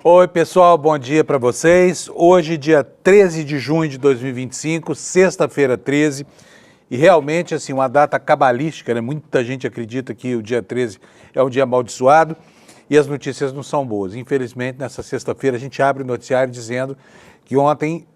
Oi, pessoal, bom dia para vocês. Hoje, dia 13 de junho de 2025, sexta-feira 13, e realmente, assim, uma data cabalística, né? Muita gente acredita que o dia 13 é um dia amaldiçoado e as notícias não são boas. Infelizmente, nessa sexta-feira, a gente abre o noticiário dizendo que ontem,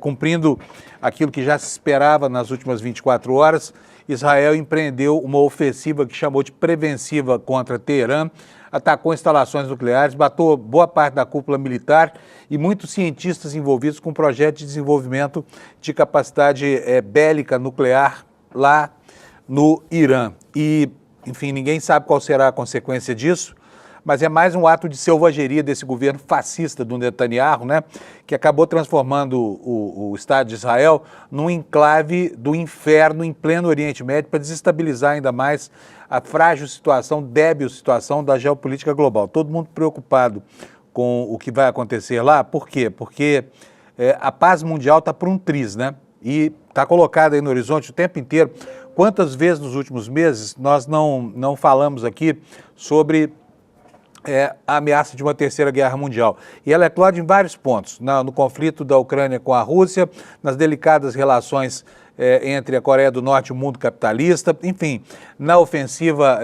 cumprindo aquilo que já se esperava nas últimas 24 horas, Israel empreendeu uma ofensiva que chamou de preventiva contra Teherã, atacou instalações nucleares, matou boa parte da cúpula militar e muitos cientistas envolvidos com um projeto de desenvolvimento de capacidade bélica nuclear lá no Irã. E, enfim, ninguém sabe qual será a consequência disso, mas é mais um ato de selvageria desse governo fascista do Netanyahu, né, que acabou transformando o Estado de Israel num enclave do inferno em pleno Oriente Médio para desestabilizar ainda mais a frágil situação, débil situação da geopolítica global. Todo mundo preocupado com o que vai acontecer lá. Por quê? Porque a paz mundial está por um triz, né? E está colocada aí no horizonte o tempo inteiro. Quantas vezes nos últimos meses nós não falamos aqui sobre a ameaça de uma terceira guerra mundial? E ela eclode em vários pontos, no conflito da Ucrânia com a Rússia, nas delicadas relações entre a Coreia do Norte e o mundo capitalista, enfim, na ofensiva,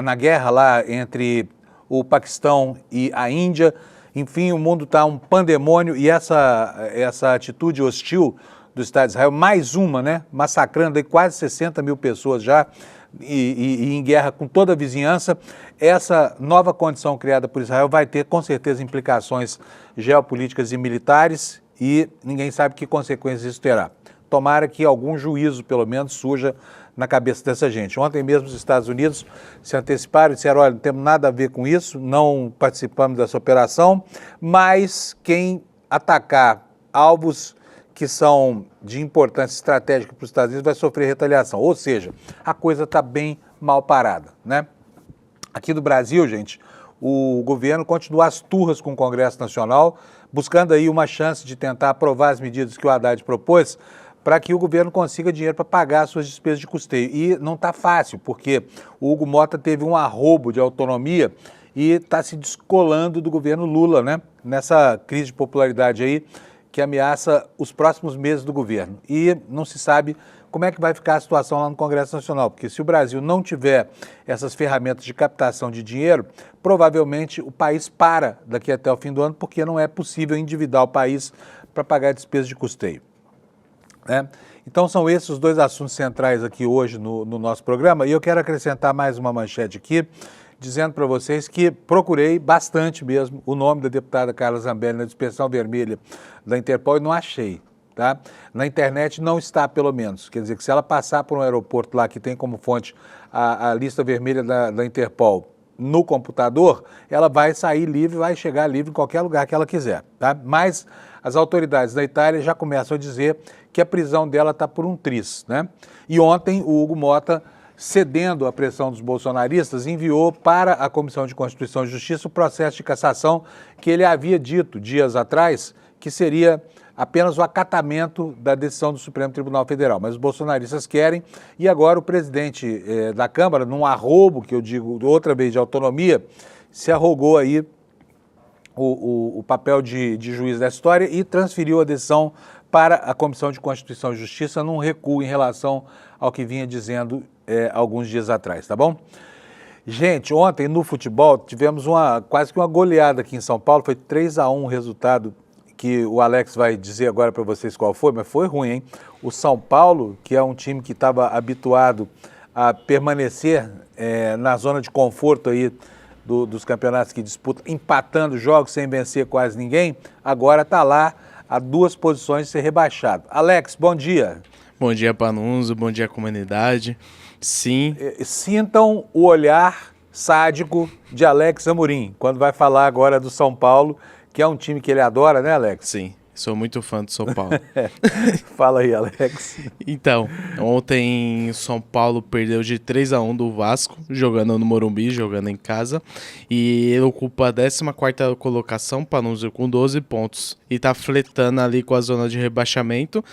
na guerra lá entre o Paquistão e a Índia. Enfim, o mundo está um pandemônio e essa atitude hostil do Estado de Israel, mais uma, né, massacrando aí quase 60 mil pessoas já, e em guerra com toda a vizinhança. Essa nova condição criada por Israel vai ter, com certeza, implicações geopolíticas e militares e ninguém sabe que consequências isso terá. Tomara que algum juízo, pelo menos, surja na cabeça dessa gente. Ontem mesmo os Estados Unidos se anteciparam e disseram: olha, não temos nada a ver com isso, não participamos dessa operação, mas quem atacar alvos que são de importância estratégica para os Estados Unidos vai sofrer retaliação. Ou seja, a coisa está bem mal parada, né? Aqui do Brasil, gente, o governo continua às turras com o Congresso Nacional, buscando aí uma chance de tentar aprovar as medidas que o Haddad propôs para que o governo consiga dinheiro para pagar as suas despesas de custeio. E não está fácil, porque o Hugo Mota teve um arrobo de autonomia e está se descolando do governo Lula, né? Nessa crise de popularidade aí que ameaça os próximos meses do governo. E não se sabe como é que vai ficar a situação lá no Congresso Nacional, porque se o Brasil não tiver essas ferramentas de captação de dinheiro, provavelmente o país para daqui até o fim do ano, porque não é possível endividar o país para pagar despesas de custeio, né? Então são esses os dois assuntos centrais aqui hoje no nosso programa, e eu quero acrescentar mais uma manchete aqui, dizendo para vocês que procurei bastante mesmo o nome da deputada Carla Zambelli na dispersão vermelha da Interpol e não achei, tá? Na internet não está, pelo menos. Quer dizer que se ela passar por um aeroporto lá que tem como fonte a lista vermelha da Interpol no computador, ela vai sair livre, vai chegar livre em qualquer lugar que ela quiser, tá? Mas as autoridades da Itália já começam a dizer que a prisão dela está por um triz, né? E ontem o Hugo Mota, cedendo à pressão dos bolsonaristas, enviou para a Comissão de Constituição e Justiça o processo de cassação que ele havia dito dias atrás que seria apenas o acatamento da decisão do Supremo Tribunal Federal. Mas os bolsonaristas querem, e agora o presidente da Câmara, num arrobo, que eu digo outra vez, de autonomia, se arrogou aí o papel de juiz da história e transferiu a decisão para a Comissão de Constituição e Justiça num recuo em relação ao que vinha dizendo alguns dias atrás, tá bom? Gente, ontem no futebol tivemos quase que uma goleada aqui em São Paulo, foi 3-1 o resultado, que o Alex vai dizer agora para vocês qual foi, mas foi ruim, hein? O São Paulo, que é um time que estava habituado a permanecer na zona de conforto aí dos campeonatos que disputa, empatando jogos sem vencer quase ninguém, agora está lá a 2 posições de ser rebaixado. Alex, bom dia. Bom dia, Panunzo, bom dia, comunidade. Sim. Sintam o olhar sádico de Alex Amorim, quando vai falar agora do São Paulo, que é um time que ele adora, né, Alex? Sim, sou muito fã do São Paulo. Fala aí, Alex. Então, ontem o São Paulo perdeu de 3-1 do Vasco, jogando no Morumbi, jogando em casa, e ele ocupa a 14ª colocação, Panunzo, com 12 pontos, e tá fletando ali com a zona de rebaixamento.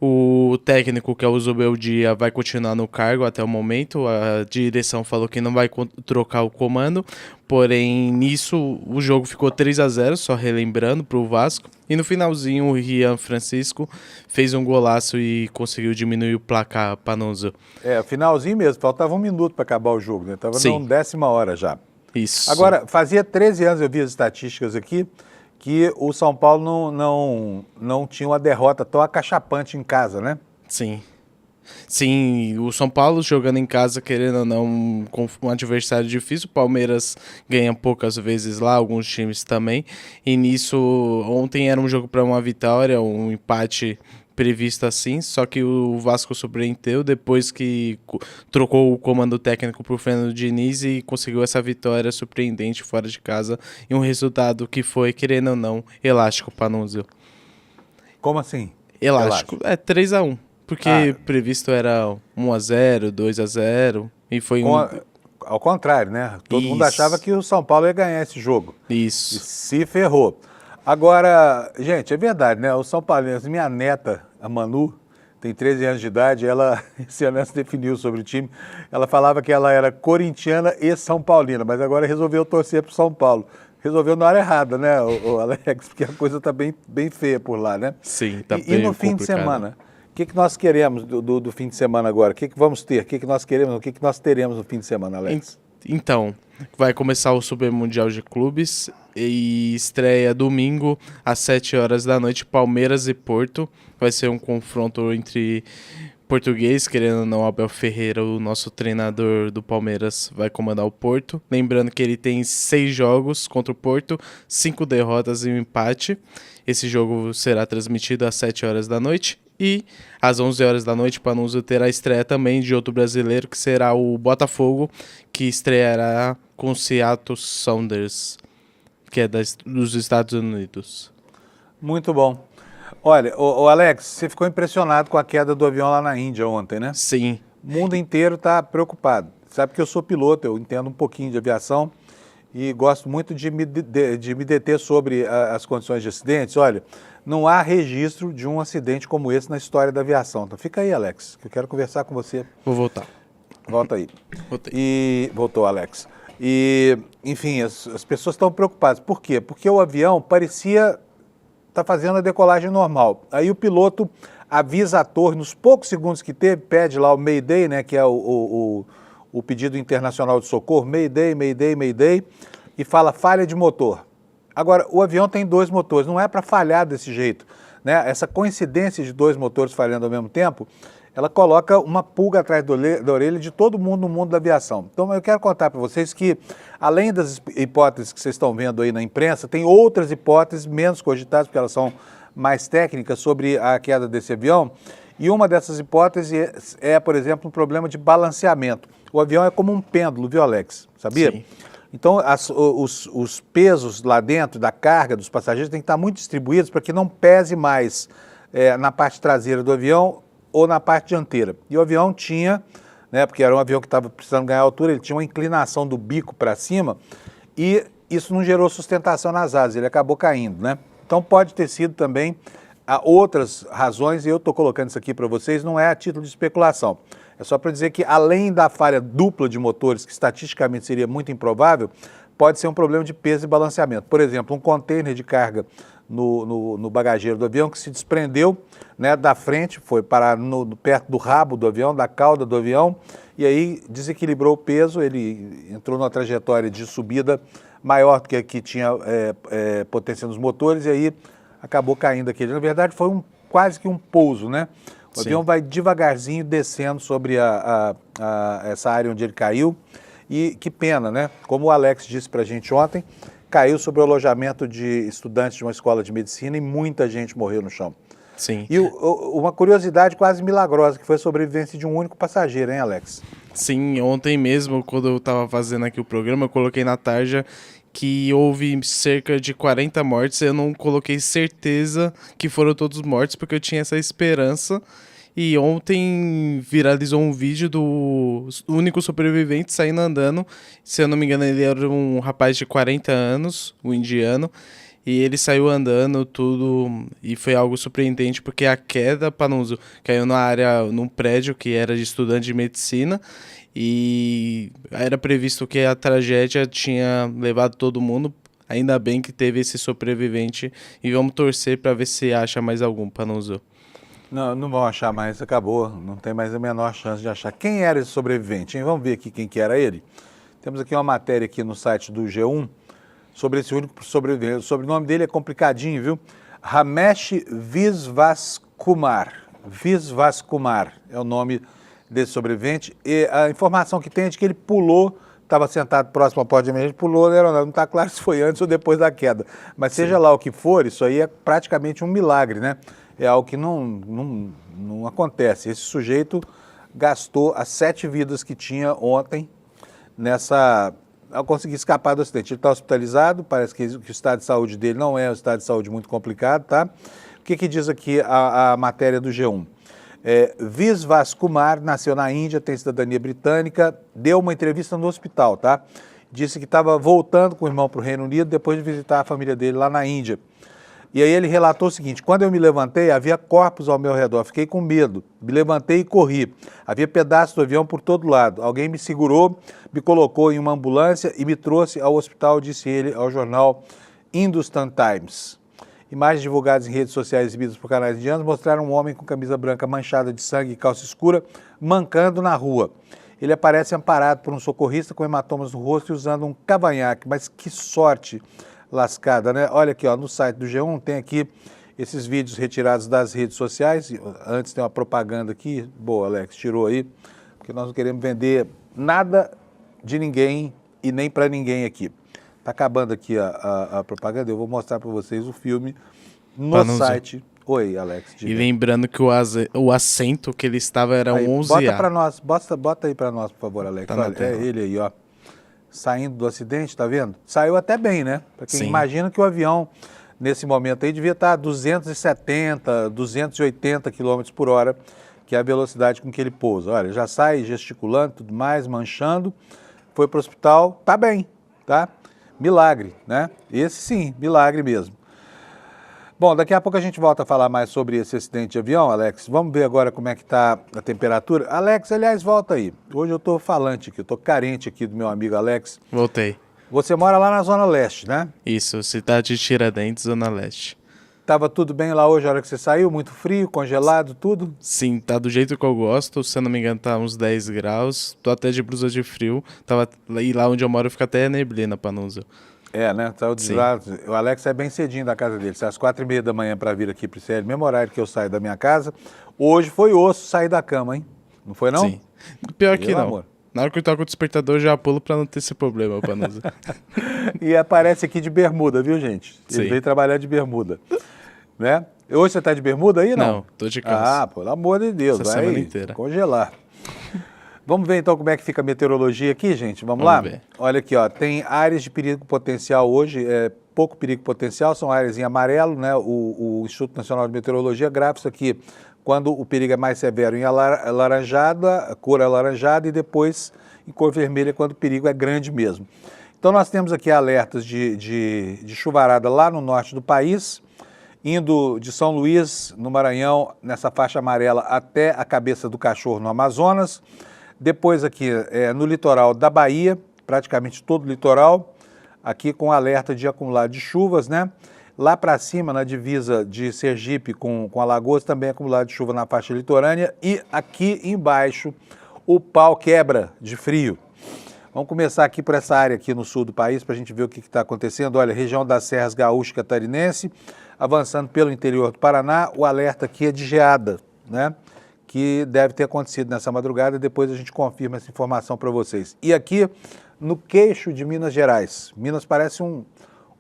O técnico, que é o Zubeldia, vai continuar no cargo até o momento. A direção falou que não vai trocar o comando. Porém, nisso, o jogo ficou 3-0, só relembrando, para o Vasco. E no finalzinho, o Rian Francisco fez um golaço e conseguiu diminuir o placar para Panunzio. Finalzinho mesmo, faltava 1 minuto para acabar o jogo, né? Estava na 10ª hora já. Isso. Agora, fazia 13 anos, eu vi as estatísticas aqui, que o São Paulo não tinha uma derrota tão acachapante em casa, né? Sim. Sim, o São Paulo jogando em casa, querendo ou não, com um adversário difícil. O Palmeiras ganha poucas vezes lá, alguns times também. E nisso, ontem era um jogo para uma vitória, um empate previsto assim, só que o Vasco surpreendeu depois que trocou o comando técnico para o Fernando Diniz e conseguiu essa vitória surpreendente fora de casa e um resultado que foi, querendo ou não, elástico para Panunzio. Como assim? Elástico. É 3-1. Porque previsto era 1-0, 2-0 e foi Ao contrário, né? Todo mundo achava que o São Paulo ia ganhar esse jogo. Isso. E se ferrou. Agora, gente, é verdade, né? O São Paulo, minha neta, a Manu, tem 13 anos de idade, ela esse ano se definiu sobre o time. Ela falava que ela era corintiana e São Paulina, mas agora resolveu torcer para o São Paulo. Resolveu na hora errada, né, o Alex? Porque a coisa tá bem bem feia por lá, né? Sim, tá bem E no fim de semana? O que nós queremos do fim de semana agora? O que vamos ter? O que nós queremos? O que nós teremos no fim de semana, Alex? Então, vai começar o Super Mundial de Clubes e estreia domingo às 7 horas da noite, Palmeiras e Porto. Vai ser um confronto entre português, querendo ou não, Abel Ferreira, o nosso treinador do Palmeiras, vai comandar o Porto. Lembrando que ele tem 6 jogos contra o Porto, 5 derrotas e um empate. Esse jogo será transmitido às 7 horas da noite. E às 11 horas da noite, Panunzio terá a estreia também de outro brasileiro, que será o Botafogo, que estreará com o Seattle Sounders, que é dos Estados Unidos. Muito bom. Olha, o Alex, você ficou impressionado com a queda do avião lá na Índia ontem, né? Sim. O mundo inteiro está preocupado. Sabe que eu sou piloto, eu entendo um pouquinho de aviação e gosto muito de me deter sobre as condições de acidentes. Olha, não há registro de um acidente como esse na história da aviação. Então fica aí, Alex, que eu quero conversar com você. Vou voltar. Volta aí. Voltei. E voltou, Alex. E, enfim, as pessoas estão preocupadas. Por quê? Porque o avião parecia estar fazendo a decolagem normal. Aí o piloto avisa a torre, nos poucos segundos que teve, pede lá o Mayday, né, que é o pedido internacional de socorro, Mayday, Mayday, Mayday, e fala falha de motor. Agora, o avião tem 2 motores, não é para falhar desse jeito, né? Essa coincidência de 2 motores falhando ao mesmo tempo, ela coloca uma pulga atrás da orelha de todo mundo no mundo da aviação. Então, eu quero contar para vocês que, além das hipóteses que vocês estão vendo aí na imprensa, tem outras hipóteses menos cogitadas, porque elas são mais técnicas, sobre a queda desse avião. E uma dessas hipóteses por exemplo, um problema de balanceamento. O avião é como um pêndulo, viu, Alex? Sabia? Sim. Então, os pesos lá dentro da carga dos passageiros têm que estar muito distribuídos para que não pese mais na parte traseira do avião ou na parte dianteira. E o avião tinha, né, porque era um avião que estava precisando ganhar altura, ele tinha uma inclinação do bico para cima e isso não gerou sustentação nas asas, ele acabou caindo, né? Então pode ter sido também outras razões, e eu estou colocando isso aqui para vocês, não é a título de especulação. É só para dizer que, além da falha dupla de motores, que estatisticamente seria muito improvável, pode ser um problema de peso e balanceamento. Por exemplo, um container de carga no bagageiro do avião que se desprendeu, né, da frente, foi parar perto do rabo do avião, da cauda do avião, e aí desequilibrou o peso, ele entrou numa trajetória de subida maior do que a que tinha potência nos motores, e aí acabou caindo aqui. Na verdade, foi quase que um pouso, né? O avião vai devagarzinho descendo sobre essa área onde ele caiu. E que pena, né? Como o Alex disse para a gente ontem, caiu sobre o alojamento de estudantes de uma escola de medicina e muita gente morreu no chão. Sim. E uma curiosidade quase milagrosa, que foi a sobrevivência de um único passageiro, hein, Alex? Sim, ontem mesmo, quando eu estava fazendo aqui o programa, eu coloquei na tarja que houve cerca de 40 mortes. Eu não coloquei certeza que foram todos mortos, porque eu tinha essa esperança. E ontem viralizou um vídeo do único sobrevivente saindo andando. Se eu não me engano, ele era um rapaz de 40 anos, um indiano. E ele saiu andando tudo e foi algo surpreendente porque a queda, Panuso, caiu na área, num prédio que era de estudante de medicina e era previsto que a tragédia tinha levado todo mundo. Ainda bem que teve esse sobrevivente e vamos torcer para ver se acha mais algum, Panuso. Não, não vão achar mais, acabou. Não tem mais a menor chance de achar. Quem era esse sobrevivente, hein? Vamos ver aqui quem que era ele. Temos aqui uma matéria aqui no site do G1 sobre esse único sobrevivente. O sobrenome dele é complicadinho, viu? Ramesh Visvaskumar. Visvaskumar é o nome desse sobrevivente. E a informação que tem é de que ele pulou, estava sentado próximo à porta de emergência, pulou na aeronave. Não está claro se foi antes ou depois da queda. Mas seja lá o que for, isso aí é praticamente um milagre, né? É algo que não acontece. Esse sujeito gastou as 7 vidas que tinha ontem ao conseguir escapar do acidente. Ele está hospitalizado, parece que o estado de saúde dele não é um estado de saúde muito complicado, tá? O que diz aqui a matéria do G1? Visvaskumar nasceu na Índia, tem cidadania britânica, deu uma entrevista no hospital, tá? Disse que estava voltando com o irmão para o Reino Unido depois de visitar a família dele lá na Índia. E aí ele relatou o seguinte: quando eu me levantei, havia corpos ao meu redor, fiquei com medo, me levantei e corri. Havia pedaços do avião por todo lado. Alguém me segurou, me colocou em uma ambulância e me trouxe ao hospital, disse ele ao jornal Hindustan Times. Imagens divulgadas em redes sociais exibidas por canais indianos mostraram um homem com camisa branca manchada de sangue e calça escura mancando na rua. Ele aparece amparado por um socorrista com hematomas no rosto e usando um cavanhaque. Mas que sorte lascada, né? Olha aqui, ó, no site do G1 tem aqui esses vídeos retirados das redes sociais. Antes tem uma propaganda aqui. Boa, Alex, tirou aí, porque nós não queremos vender nada de ninguém e nem para ninguém aqui. Tá acabando aqui a propaganda, eu vou mostrar para vocês o filme no site. Oi, Alex. Diga. E lembrando que o assento que ele estava era aí, 11A. Bota para nós, bota aí para nós, por favor, Alex. Tá, olha, é ele aí, ó. Saindo do acidente, tá vendo? Saiu até bem, né? Para quem imagina que o avião, nesse momento aí, devia estar a 270, 280 km por hora, que é a velocidade com que ele pousa. Olha, já sai gesticulando, tudo mais, manchando, foi para o hospital, tá bem, tá? Milagre, né? Esse sim, milagre mesmo. Bom, daqui a pouco a gente volta a falar mais sobre esse acidente de avião, Alex. Vamos ver agora como é que está a temperatura. Alex, aliás, volta aí. Hoje eu estou falante aqui, eu estou carente aqui do meu amigo Alex. Voltei. Você mora lá na Zona Leste, né? Isso, cidade de Tiradentes, Zona Leste. Tava tudo bem lá hoje, a hora que você saiu? Muito frio, congelado, tudo? Sim, tá do jeito que eu gosto. Se eu não me engano, tá uns 10 graus. Tô até de blusa de frio. E lá onde eu moro fica até neblina, Panuso. É, né? O Alex é bem cedinho da casa dele. Sai às 4h30 da manhã para vir aqui para o CL, mesmo horário que eu saio da minha casa. Hoje foi osso sair da cama, hein? Não foi, não? Sim. Pior que não. Amor. Na hora que eu toco o despertador, eu já pulo para não ter esse problema, Panuso. E aparece aqui de bermuda, viu, gente? Ele veio trabalhar de bermuda. Né? Hoje você tá de bermuda aí, não? Não, tô de calça. Ah, pelo amor de Deus, essa vai semana inteira. Congelar. Vamos ver então como é que fica a meteorologia aqui, gente? Vamos lá? Ver. Olha aqui, ó, tem áreas de perigo potencial hoje, pouco perigo potencial, são áreas em amarelo, né? O Instituto Nacional de Meteorologia grava isso aqui quando o perigo é mais severo em alaranjada, cor alaranjada, e depois em cor vermelha quando o perigo é grande mesmo. Então nós temos aqui alertas de chuvarada lá no norte do país, indo de São Luís, no Maranhão, nessa faixa amarela até a Cabeça do Cachorro, no Amazonas. Depois aqui no litoral da Bahia, praticamente todo o litoral, aqui com alerta de acumulado de chuvas, né? Lá para cima, na divisa de Sergipe com Alagoas, também acumulado de chuva na faixa litorânea. E aqui embaixo, o pau quebra de frio. Vamos começar aqui por essa área aqui no sul do país, para a gente ver o que está acontecendo. Olha, região das Serras Gaúcho e Catarinense, avançando pelo interior do Paraná, o alerta aqui é de geada, né? Que deve ter acontecido nessa madrugada, e depois a gente confirma essa informação para vocês. E aqui, no queixo de Minas Gerais, Minas parece um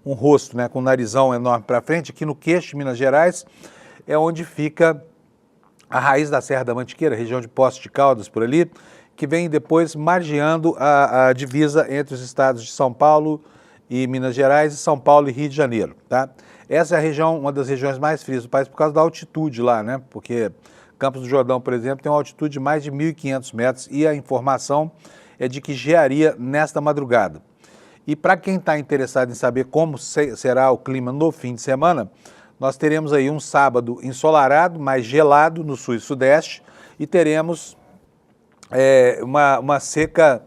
rosto, né, com um narizão enorme para frente, aqui no queixo de Minas Gerais é onde fica a raiz da Serra da Mantiqueira, região de Poços de Caldas, por ali, que vem depois margeando a divisa entre os estados de São Paulo e Minas Gerais, e São Paulo e Rio de Janeiro, tá? Essa é a região, uma das regiões mais frias do país, por causa da altitude lá, né, porque Campos do Jordão, por exemplo, tem uma altitude de mais de 1.500 metros e a informação é de que gearia nesta madrugada. E para quem está interessado em saber como será o clima no fim de semana, nós teremos aí um sábado ensolarado, mais gelado no sul e sudeste, e teremos uma seca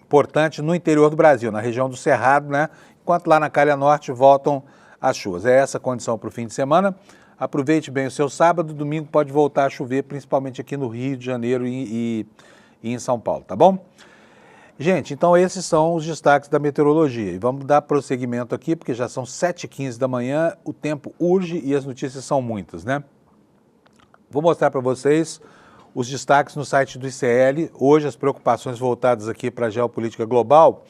importante no interior do Brasil, na região do Cerrado, né? Enquanto lá na Calha Norte voltam as chuvas. É essa a condição para o fim de semana. Aproveite bem o seu sábado, domingo pode voltar a chover, principalmente aqui no Rio de Janeiro e em São Paulo, tá bom? Gente, então esses são os destaques da meteorologia. E vamos dar prosseguimento aqui, porque já são 7h15 da manhã, o tempo urge e as notícias são muitas, né? Vou mostrar para vocês os destaques no site do ICL. Hoje as preocupações voltadas aqui para a geopolítica global,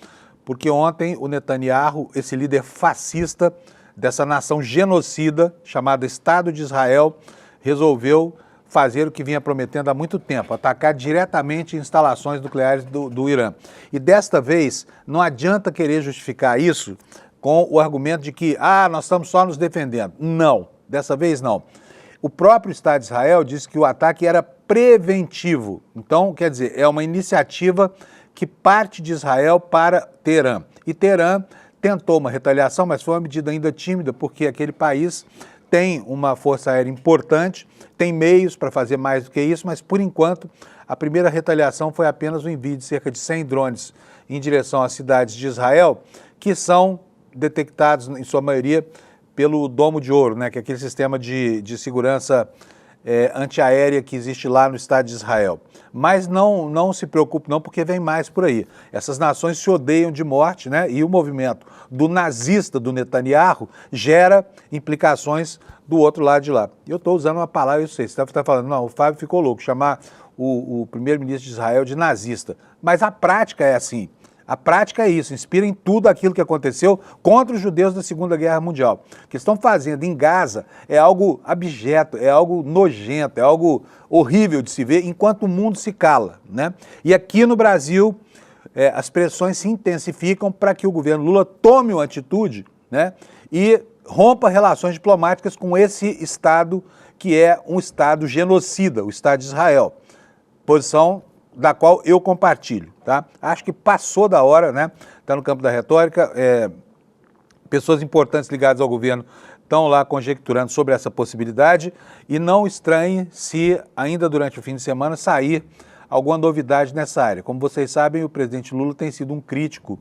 porque ontem o Netanyahu, esse líder fascista dessa nação genocida chamada Estado de Israel, resolveu fazer o que vinha prometendo há muito tempo, atacar diretamente instalações nucleares do Irã. E desta vez, não adianta querer justificar isso com o argumento de que, nós estamos só nos defendendo. Não, dessa vez não. O próprio Estado de Israel disse que o ataque era preventivo. Então, quer dizer, é uma iniciativa que parte de Israel para Teherã. E Teherã tentou uma retaliação, mas foi uma medida ainda tímida, porque aquele país tem uma força aérea importante, tem meios para fazer mais do que isso, mas por enquanto a primeira retaliação foi apenas o envio de cerca de 100 drones em direção às cidades de Israel, que são detectados em sua maioria pelo Domo de Ouro, né, que é aquele sistema de segurança antiaérea que existe lá no Estado de Israel. Mas não se preocupe não, porque vem mais por aí. Essas nações se odeiam de morte, né? E o movimento do nazista do Netanyahu gera implicações do outro lado de lá. Eu estou usando uma palavra, eu sei, você está falando, não, o Fábio ficou louco, chamar o primeiro-ministro de Israel de nazista. Mas a prática é assim. A prática é isso, inspira em tudo aquilo que aconteceu contra os judeus da Segunda Guerra Mundial. O que estão fazendo em Gaza é algo abjeto, é algo nojento, é algo horrível de se ver, enquanto o mundo se cala, né? E aqui no Brasil, as pressões se intensificam para que o governo Lula tome uma atitude, né? E rompa relações diplomáticas com esse Estado que é um Estado genocida, o Estado de Israel. Posição da qual eu compartilho, tá? Acho que passou da hora, né? Está no campo da retórica, pessoas importantes ligadas ao governo estão lá conjecturando sobre essa possibilidade e não estranhe se ainda durante o fim de semana sair alguma novidade nessa área. Como vocês sabem, o presidente Lula tem sido um crítico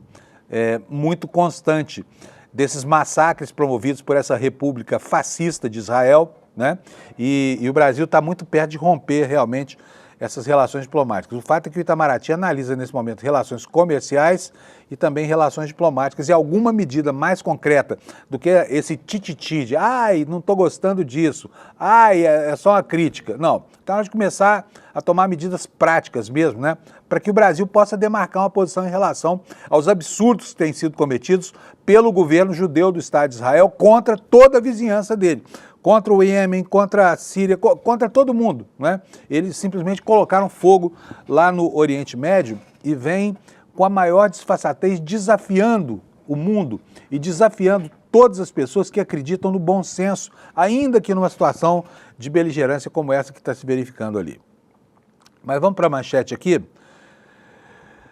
muito constante desses massacres promovidos por essa república fascista de Israel, né? E o Brasil está muito perto de romper realmente essas relações diplomáticas. O fato é que o Itamaraty analisa nesse momento relações comerciais e também relações diplomáticas e alguma medida mais concreta do que esse tititi de não estou gostando disso, é só uma crítica. Não, está na hora de começar a tomar medidas práticas mesmo, né? Para que o Brasil possa demarcar uma posição em relação aos absurdos que têm sido cometidos pelo governo judeu do Estado de Israel contra toda a vizinhança dele. Contra o Iêmen, contra a Síria, contra todo mundo, né? Eles simplesmente colocaram fogo lá no Oriente Médio e vêm com a maior disfarçatez desafiando o mundo e desafiando todas as pessoas que acreditam no bom senso, ainda que numa situação de beligerância como essa que está se verificando ali. Mas vamos para a manchete aqui.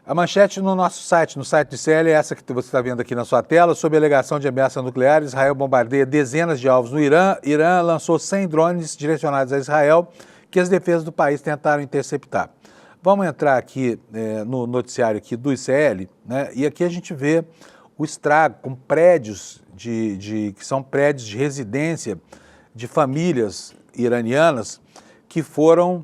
A manchete no nosso site, no site do ICL, é essa que você está vendo aqui na sua tela. Sob alegação de ameaça nuclear, Israel bombardeia dezenas de alvos no Irã. Irã lançou 100 drones direcionados a Israel, que as defesas do país tentaram interceptar. Vamos entrar aqui no noticiário aqui do ICL, né? E aqui a gente vê o estrago com prédios que são prédios de residência de famílias iranianas que foram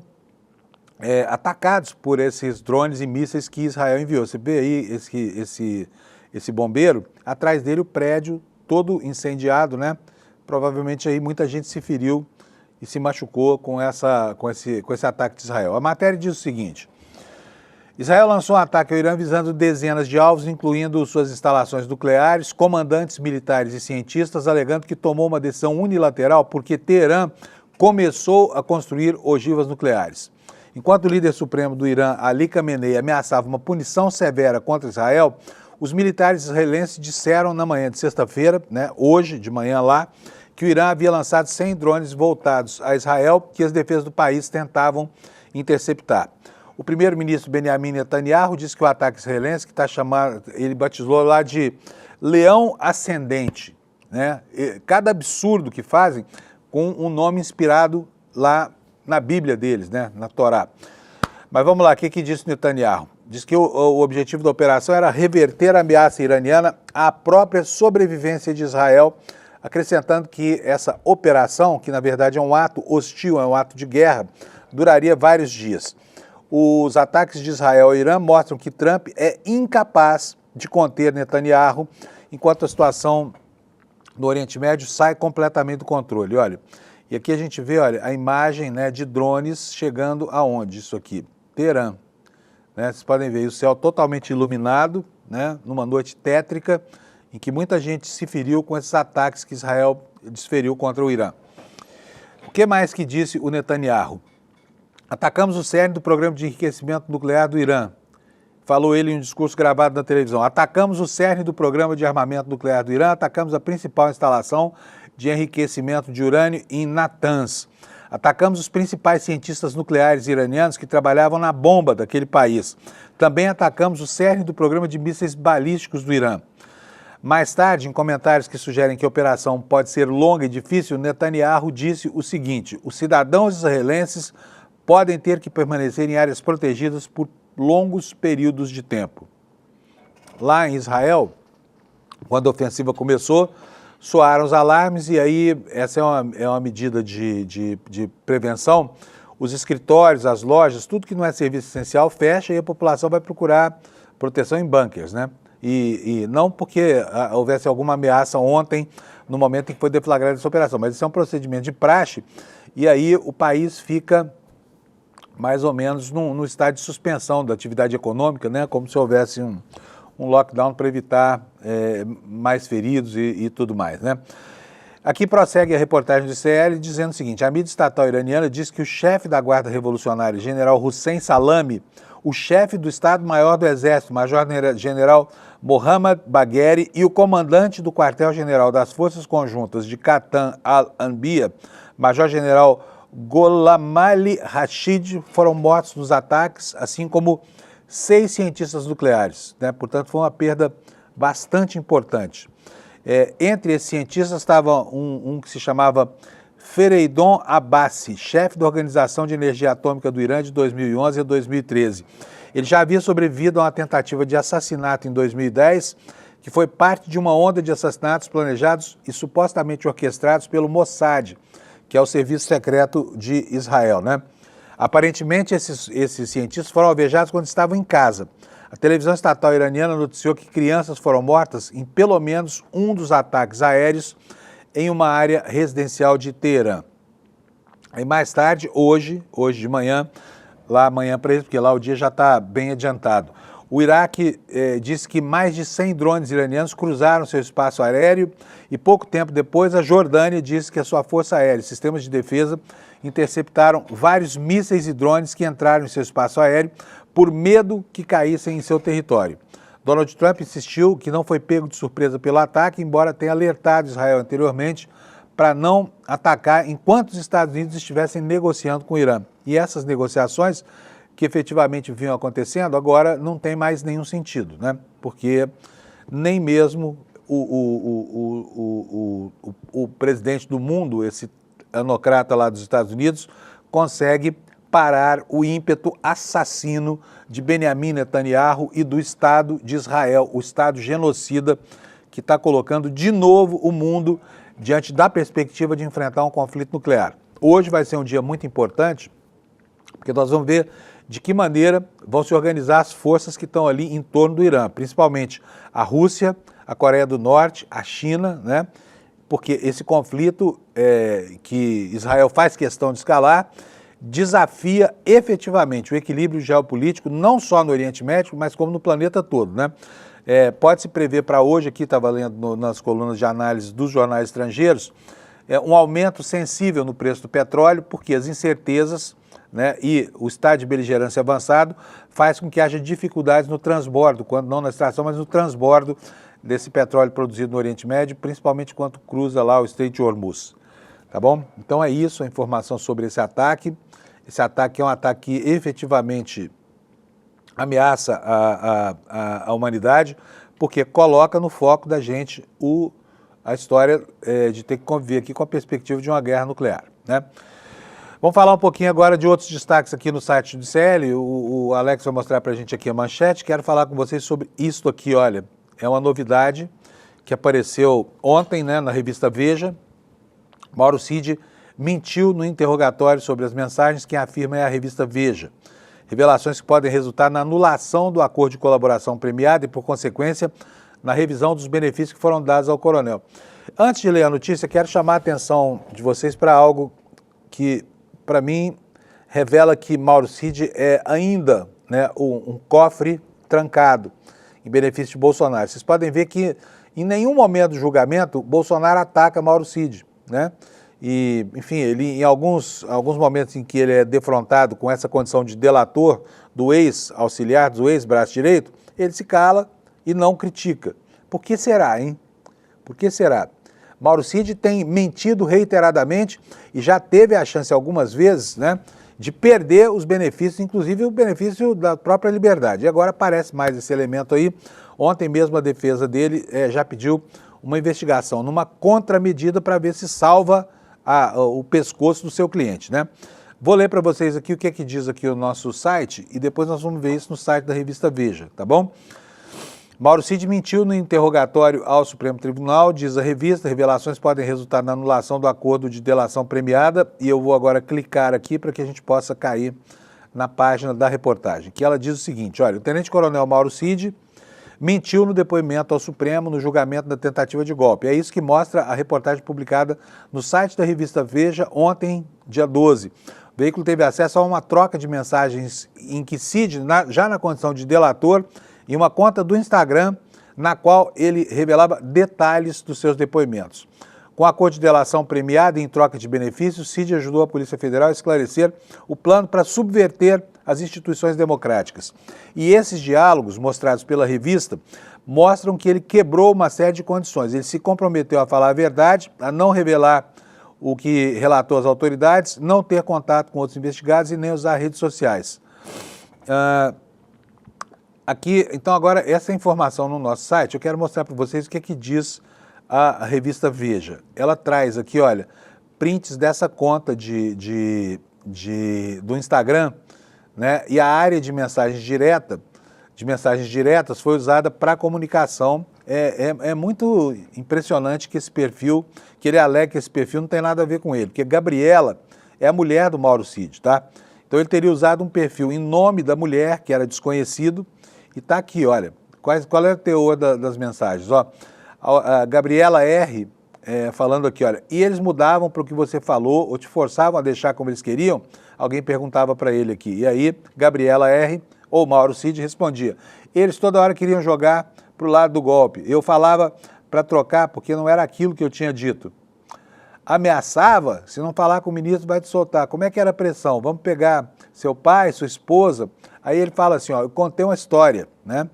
atacados por esses drones e mísseis que Israel enviou. Você vê aí esse bombeiro, atrás dele o prédio todo incendiado, né? Provavelmente aí muita gente se feriu e se machucou com esse ataque de Israel. A matéria diz o seguinte: Israel lançou um ataque ao Irã visando dezenas de alvos, incluindo suas instalações nucleares, comandantes militares e cientistas, alegando que tomou uma decisão unilateral porque Teherã começou a construir ogivas nucleares. Enquanto o líder supremo do Irã, Ali Khamenei, ameaçava uma punição severa contra Israel, os militares israelenses disseram na manhã de sexta-feira, né, hoje de manhã lá, que o Irã havia lançado 100 drones voltados a Israel que as defesas do país tentavam interceptar. O primeiro-ministro Benjamin Netanyahu disse que o ataque israelense, que está chamado, ele batizou lá de leão ascendente, né? Cada absurdo que fazem com um nome inspirado lá na Bíblia deles, né? Na Torá. Mas vamos lá, o que disse Netanyahu? Diz que o objetivo da operação era reverter a ameaça iraniana à própria sobrevivência de Israel, acrescentando que essa operação, que na verdade é um ato hostil, é um ato de guerra, duraria vários dias. Os ataques de Israel ao Irã mostram que Trump é incapaz de conter Netanyahu, enquanto a situação no Oriente Médio sai completamente do controle. Olha, e aqui a gente vê, olha, a imagem, né, de drones chegando aonde? Isso aqui, Teherã. Né? Vocês podem ver o céu totalmente iluminado, né, numa noite tétrica, em que muita gente se feriu com esses ataques que Israel desferiu contra o Irã. O que mais que disse o Netanyahu? Atacamos o cerne do programa de enriquecimento nuclear do Irã. Falou ele em um discurso gravado na televisão. Atacamos o cerne do programa de armamento nuclear do Irã, atacamos a principal instalação de enriquecimento de urânio em Natanz. Atacamos os principais cientistas nucleares iranianos que trabalhavam na bomba daquele país. Também atacamos o cerne do programa de mísseis balísticos do Irã. Mais tarde, em comentários que sugerem que a operação pode ser longa e difícil, Netanyahu disse o seguinte: os cidadãos israelenses podem ter que permanecer em áreas protegidas por longos períodos de tempo. Lá em Israel, quando a ofensiva começou, soaram os alarmes e aí essa é uma medida de prevenção. Os escritórios, as lojas, tudo que não é serviço essencial fecha e a população vai procurar proteção em bunkers, né? E não porque houvesse alguma ameaça ontem, no momento em que foi deflagrada essa operação, mas isso é um procedimento de praxe e aí o país fica mais ou menos no estado de suspensão da atividade econômica, né? Como se houvesse um lockdown para evitar mais feridos e tudo mais, né? Aqui prossegue a reportagem do ICL dizendo o seguinte: a mídia estatal iraniana diz que o chefe da Guarda Revolucionária, general Hussein Salami, o chefe do Estado-Maior do Exército, major-general Mohammad Bagheri, e o comandante do quartel-general das Forças Conjuntas de Qatan al-Anbiya, major-general Gholam-Ali Rashid, foram mortos nos ataques, assim como 6 cientistas nucleares, né? Portanto, foi uma perda bastante importante. Entre esses cientistas estava um que se chamava Fereidon Abbasi, chefe da Organização de Energia Atômica do Irã de 2011 a 2013. Ele já havia sobrevivido a uma tentativa de assassinato em 2010, que foi parte de uma onda de assassinatos planejados e supostamente orquestrados pelo Mossad, que é o serviço secreto de Israel, né? Aparentemente, esses cientistas foram alvejados quando estavam em casa. A televisão estatal iraniana noticiou que crianças foram mortas em pelo menos um dos ataques aéreos em uma área residencial de Teherã. Aí mais tarde, hoje de manhã, lá amanhã para eles, porque lá o dia já está bem adiantado, o Iraque disse que mais de 100 drones iranianos cruzaram seu espaço aéreo e pouco tempo depois a Jordânia disse que a sua força aérea e sistemas de defesa interceptaram vários mísseis e drones que entraram em seu espaço aéreo por medo que caíssem em seu território. Donald Trump insistiu que não foi pego de surpresa pelo ataque, embora tenha alertado Israel anteriormente para não atacar enquanto os Estados Unidos estivessem negociando com o Irã. E essas negociações que efetivamente vinham acontecendo, agora não tem mais nenhum sentido, né? Porque nem mesmo o presidente do mundo, esse anocrata lá dos Estados Unidos, consegue parar o ímpeto assassino de Benjamin Netanyahu e do Estado de Israel, o Estado genocida que está colocando de novo o mundo diante da perspectiva de enfrentar um conflito nuclear. Hoje vai ser um dia muito importante, porque nós vamos ver de que maneira vão se organizar as forças que estão ali em torno do Irã, principalmente a Rússia, a Coreia do Norte, a China, né? Porque esse conflito que Israel faz questão de escalar desafia efetivamente o equilíbrio geopolítico, não só no Oriente Médio, mas como no planeta todo, né? Pode-se prever para hoje, aqui estava lendo nas colunas de análise dos jornais estrangeiros, um aumento sensível no preço do petróleo, porque as incertezas, né, e o estado de beligerância avançado faz com que haja dificuldades no transbordo, quando não na extração, mas no transbordo desse petróleo produzido no Oriente Médio, principalmente quando cruza lá o Estreito de Hormuz. Tá bom? Então é isso, a informação sobre esse ataque. Esse ataque é um ataque que efetivamente ameaça a humanidade, porque coloca no foco da gente a história de ter que conviver aqui com a perspectiva de uma guerra nuclear, né? Vamos falar um pouquinho agora de outros destaques aqui no site do CL. O Alex vai mostrar para a gente aqui a manchete. Quero falar com vocês sobre isto aqui, olha. É uma novidade que apareceu ontem, né, na revista Veja. Mauro Cid mentiu no interrogatório sobre as mensagens. Quem afirma é a revista Veja. Revelações que podem resultar na anulação do acordo de colaboração premiada e, por consequência, na revisão dos benefícios que foram dados ao coronel. Antes de ler a notícia, quero chamar a atenção de vocês para algo que, para mim, revela que Mauro Cid é ainda, né, um cofre trancado em benefício de Bolsonaro. Vocês podem ver que em nenhum momento do julgamento Bolsonaro ataca Mauro Cid, né? E, enfim, ele em alguns momentos em que ele é defrontado com essa condição de delator do ex-auxiliar, do ex-braço direito, ele se cala e não critica. Por que será, hein? Por que será? Mauro Cid tem mentido reiteradamente e já teve a chance algumas vezes, né, de perder os benefícios, inclusive o benefício da própria liberdade. E agora aparece mais esse elemento aí. Ontem mesmo a defesa dele já pediu uma investigação numa contramedida para ver se salva o pescoço do seu cliente, né? Vou ler para vocês aqui o que é que diz aqui o nosso site e depois nós vamos ver isso no site da revista Veja, tá bom? Mauro Cid mentiu no interrogatório ao Supremo Tribunal, diz a revista. Revelações podem resultar na anulação do acordo de delação premiada e eu vou agora clicar aqui para que a gente possa cair na página da reportagem, que ela diz o seguinte, olha, o tenente-coronel Mauro Cid mentiu no depoimento ao Supremo no julgamento da tentativa de golpe. É isso que mostra a reportagem publicada no site da revista Veja ontem, dia 12. O veículo teve acesso a uma troca de mensagens em que Cid, já na condição de delator, em uma conta do Instagram, na qual ele revelava detalhes dos seus depoimentos. Com a acordo de delação premiada em troca de benefícios, Cid ajudou a Polícia Federal a esclarecer o plano para subverter as instituições democráticas. E esses diálogos, mostrados pela revista, mostram que ele quebrou uma série de condições. Ele se comprometeu a falar a verdade, a não revelar o que relatou às autoridades, não ter contato com outros investigados e nem usar redes sociais. Aqui, então agora, essa informação no nosso site, eu quero mostrar para vocês o que é que diz a revista Veja. Ela traz aqui, olha, prints dessa conta do Instagram, né? E a área de mensagens diretas foi usada para comunicação. É muito impressionante que esse perfil, que ele alega que esse perfil não tem nada a ver com ele, porque Gabriela é a mulher do Mauro Cid, tá? Então ele teria usado um perfil em nome da mulher, que era desconhecido, e está aqui, olha, qual é o teor das mensagens? Ó, a Gabriela R. Falando aqui, olha, e eles mudavam para o que você falou ou te forçavam a deixar como eles queriam? Alguém perguntava para ele aqui. E aí, Gabriela R. ou Mauro Cid respondia. Eles toda hora queriam jogar para o lado do golpe. Eu falava para trocar porque não era aquilo que eu tinha dito. Ameaçava, se não falar com o ministro vai te soltar. Como é que era a pressão? Vamos pegar seu pai, sua esposa. Aí ele fala assim, ó, eu contei uma história, né?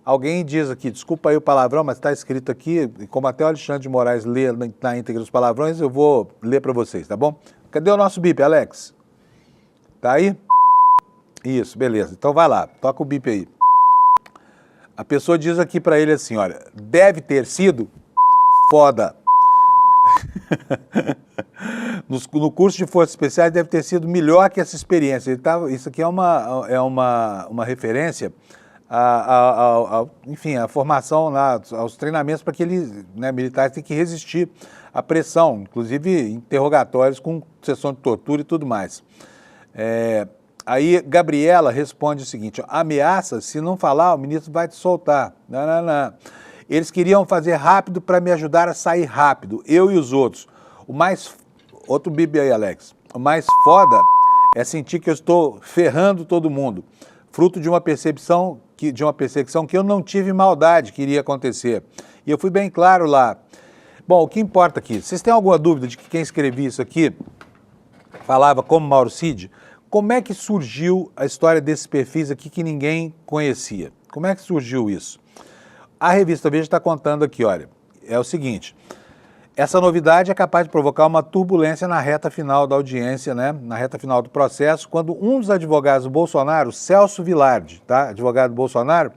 Alguém diz aqui, desculpa aí o palavrão, mas está escrito aqui, e como até o Alexandre de Moraes lê na íntegra os palavrões, eu vou ler para vocês, tá bom? Cadê o nosso bip, Alex? Tá aí? Isso, beleza. Então vai lá, toca o bip aí. A pessoa diz aqui para ele assim, olha, deve ter sido foda. No curso de Forças Especiais deve ter sido melhor que essa experiência. Isso aqui é uma referência enfim, a formação lá, aos treinamentos para que eles, né, militares têm que resistir à pressão, inclusive interrogatórios com sessão de tortura e tudo mais. Aí Gabriela responde o seguinte, ó, ameaça, se não falar, o ministro vai te soltar. Não. Eles queriam fazer rápido para me ajudar a sair rápido, eu e os outros. Outro bibi aí, Alex. O mais foda é sentir que eu estou ferrando todo mundo, fruto de uma perseguição que eu não tive maldade que iria acontecer. E eu fui bem claro lá. Bom, o que importa aqui, vocês têm alguma dúvida de que quem escrevia isso aqui falava como Mauro Cid? Como é que surgiu a história desses perfis aqui que ninguém conhecia? Como é que surgiu isso? A revista Veja está contando aqui, olha, é o seguinte, Essa novidade é capaz de provocar uma turbulência na reta final da audiência, né? Na reta final do processo, quando um dos advogados do Bolsonaro, Celso Vilardi, tá? Advogado do Bolsonaro,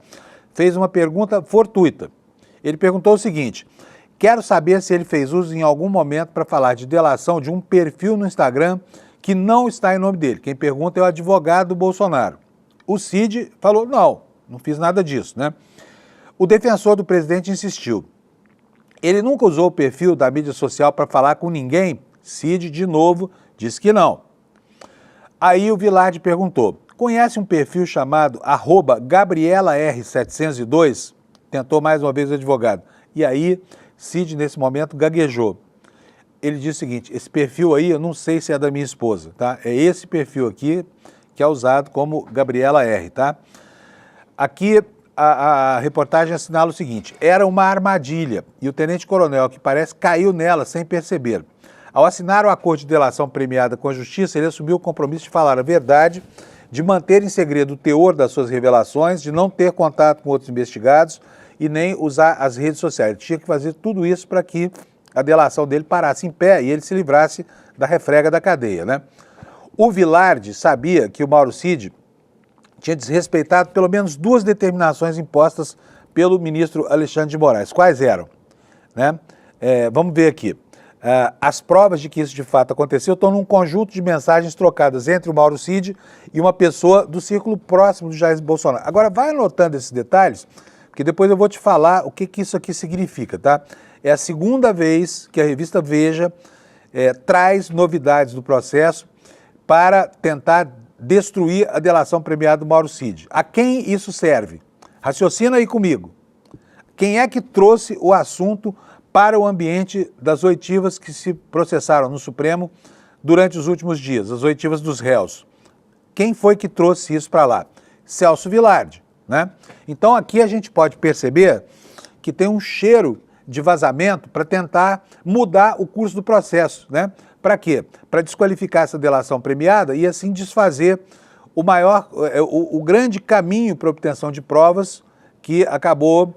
fez uma pergunta fortuita. Ele perguntou o seguinte: quero saber se ele fez uso em algum momento para falar de delação de um perfil no Instagram que não está em nome dele. Quem pergunta é o advogado do Bolsonaro. O Cid falou: não fiz nada disso, né? O defensor do presidente insistiu. Ele nunca usou o perfil da mídia social para falar com ninguém? Cid, de novo, disse que não. Aí o Vilardi perguntou: conhece um perfil chamado @GabrielaR702? Tentou mais uma vez o advogado. E aí, Cid, nesse momento, gaguejou. Ele disse o seguinte: esse perfil aí, eu não sei se é da minha esposa, tá? É esse perfil aqui que é usado como Gabriela R, tá? Aqui a reportagem assinala o seguinte: era uma armadilha e o tenente-coronel, que parece, caiu nela sem perceber. Ao assinar o acordo de delação premiada com a justiça, ele assumiu o compromisso de falar a verdade, de manter em segredo o teor das suas revelações, de não ter contato com outros investigados e nem usar as redes sociais. Ele tinha que fazer tudo isso para que a delação dele parasse em pé e ele se livrasse da refrega da cadeia, né? O Vilardi sabia que o Mauro Cid tinha desrespeitado pelo menos duas determinações impostas pelo ministro Alexandre de Moraes. Quais eram? Né? Vamos ver aqui. As provas de que isso de fato aconteceu estão num conjunto de mensagens trocadas entre o Mauro Cid e uma pessoa do círculo próximo do Jair Bolsonaro. Agora, vai anotando esses detalhes, porque depois eu vou te falar o que isso aqui significa, tá? É a segunda vez que a revista Veja traz novidades do processo para tentar destruir a delação premiada do Mauro Cid. A quem isso serve? Raciocina aí comigo. Quem é que trouxe o assunto para o ambiente das oitivas que se processaram no Supremo durante os últimos dias, as oitivas dos réus? Quem foi que trouxe isso para lá? Celso Vilardi, né? Então aqui a gente pode perceber que tem um cheiro de vazamento para tentar mudar o curso do processo, né? Para quê? Para desqualificar essa delação premiada e assim desfazer o grande caminho para obtenção de provas que acabou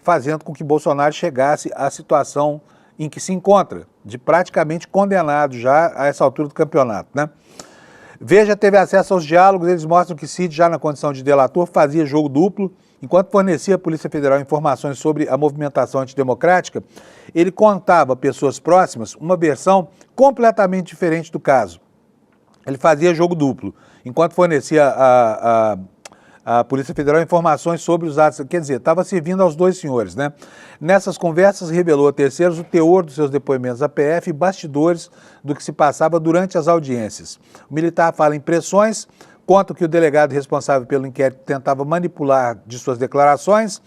fazendo com que Bolsonaro chegasse à situação em que se encontra, de praticamente condenado já a essa altura do campeonato, né? Veja teve acesso aos diálogos, eles mostram que Cid, já na condição de delator, fazia jogo duplo. Enquanto fornecia à Polícia Federal informações sobre a movimentação antidemocrática, ele contava a pessoas próximas uma versão completamente diferente do caso. Ele fazia jogo duplo, enquanto fornecia à Polícia Federal informações sobre os atos, quer dizer, estava servindo aos dois senhores, né? Nessas conversas, revelou a terceiros o teor dos seus depoimentos à PF e bastidores do que se passava durante as audiências. O militar fala em pressões, conta que o delegado responsável pelo inquérito tentava manipular de suas declarações,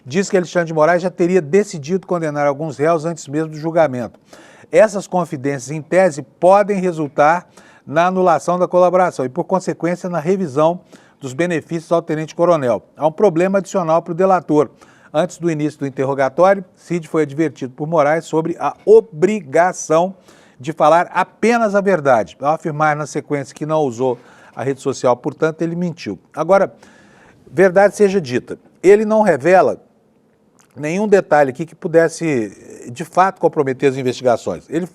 diz que Alexandre de Moraes já teria decidido condenar alguns réus antes mesmo do julgamento. Essas confidências, em tese, podem resultar na anulação da colaboração e, por consequência, na revisão dos benefícios ao tenente-coronel. Há um problema adicional para o delator. Antes do início do interrogatório, Cid foi advertido por Moraes sobre a obrigação de falar apenas a verdade. Ao afirmar na sequência que não usou a rede social, portanto, ele mentiu. Agora, verdade seja dita, ele não revela nenhum detalhe aqui que pudesse, de fato, comprometer as investigações. Ele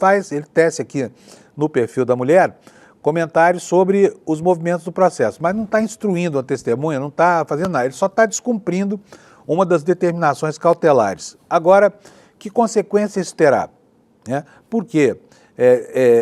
tece aqui no perfil da mulher comentários sobre os movimentos do processo, mas não está instruindo a testemunha, não está fazendo nada, ele só está descumprindo uma das determinações cautelares. Agora, que consequência isso terá? Por quê?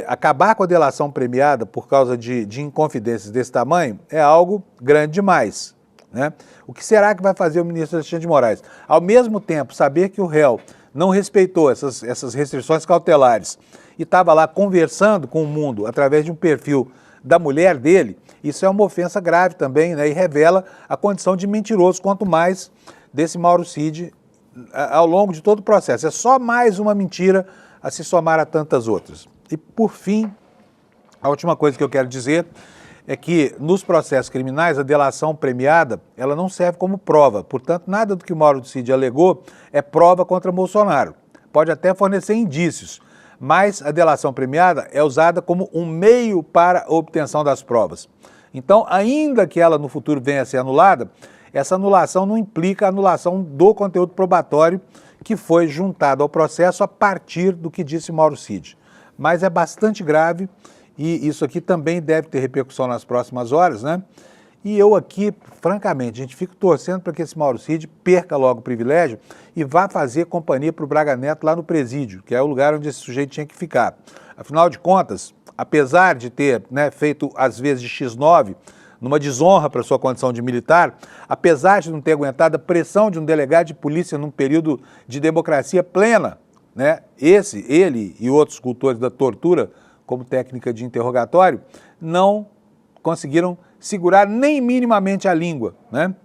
Acabar com a delação premiada por causa de inconfidências desse tamanho é algo grande demais, né? O que será que vai fazer o ministro Alexandre de Moraes? Ao mesmo tempo, saber que o réu não respeitou essas restrições cautelares e estava lá conversando com o mundo através de um perfil da mulher dele, isso é uma ofensa grave também, né? E revela a condição de mentiroso, quanto mais desse Mauro Cid ao longo de todo o processo. É só mais uma mentira a se somar a tantas outras. E, por fim, a última coisa que eu quero dizer é que, nos processos criminais, a delação premiada, ela não serve como prova. Portanto, nada do que o Mauro Cid alegou é prova contra Bolsonaro. Pode até fornecer indícios, mas a delação premiada é usada como um meio para a obtenção das provas. Então, ainda que ela no futuro venha a ser anulada, essa anulação não implica a anulação do conteúdo probatório que foi juntado ao processo a partir do que disse Mauro Cid. Mas é bastante grave e isso aqui também deve ter repercussão nas próximas horas, né? E eu aqui, francamente, a gente fica torcendo para que esse Mauro Cid perca logo o privilégio e vá fazer companhia para o Braga Neto lá no presídio, que é o lugar onde esse sujeito tinha que ficar. Afinal de contas, apesar de ter, né, feito às vezes de X9, numa desonra para sua condição de militar, apesar de não ter aguentado a pressão de um delegado de polícia num período de democracia plena, né, ele e outros cultores da tortura como técnica de interrogatório, não conseguiram segurar nem minimamente a língua, né?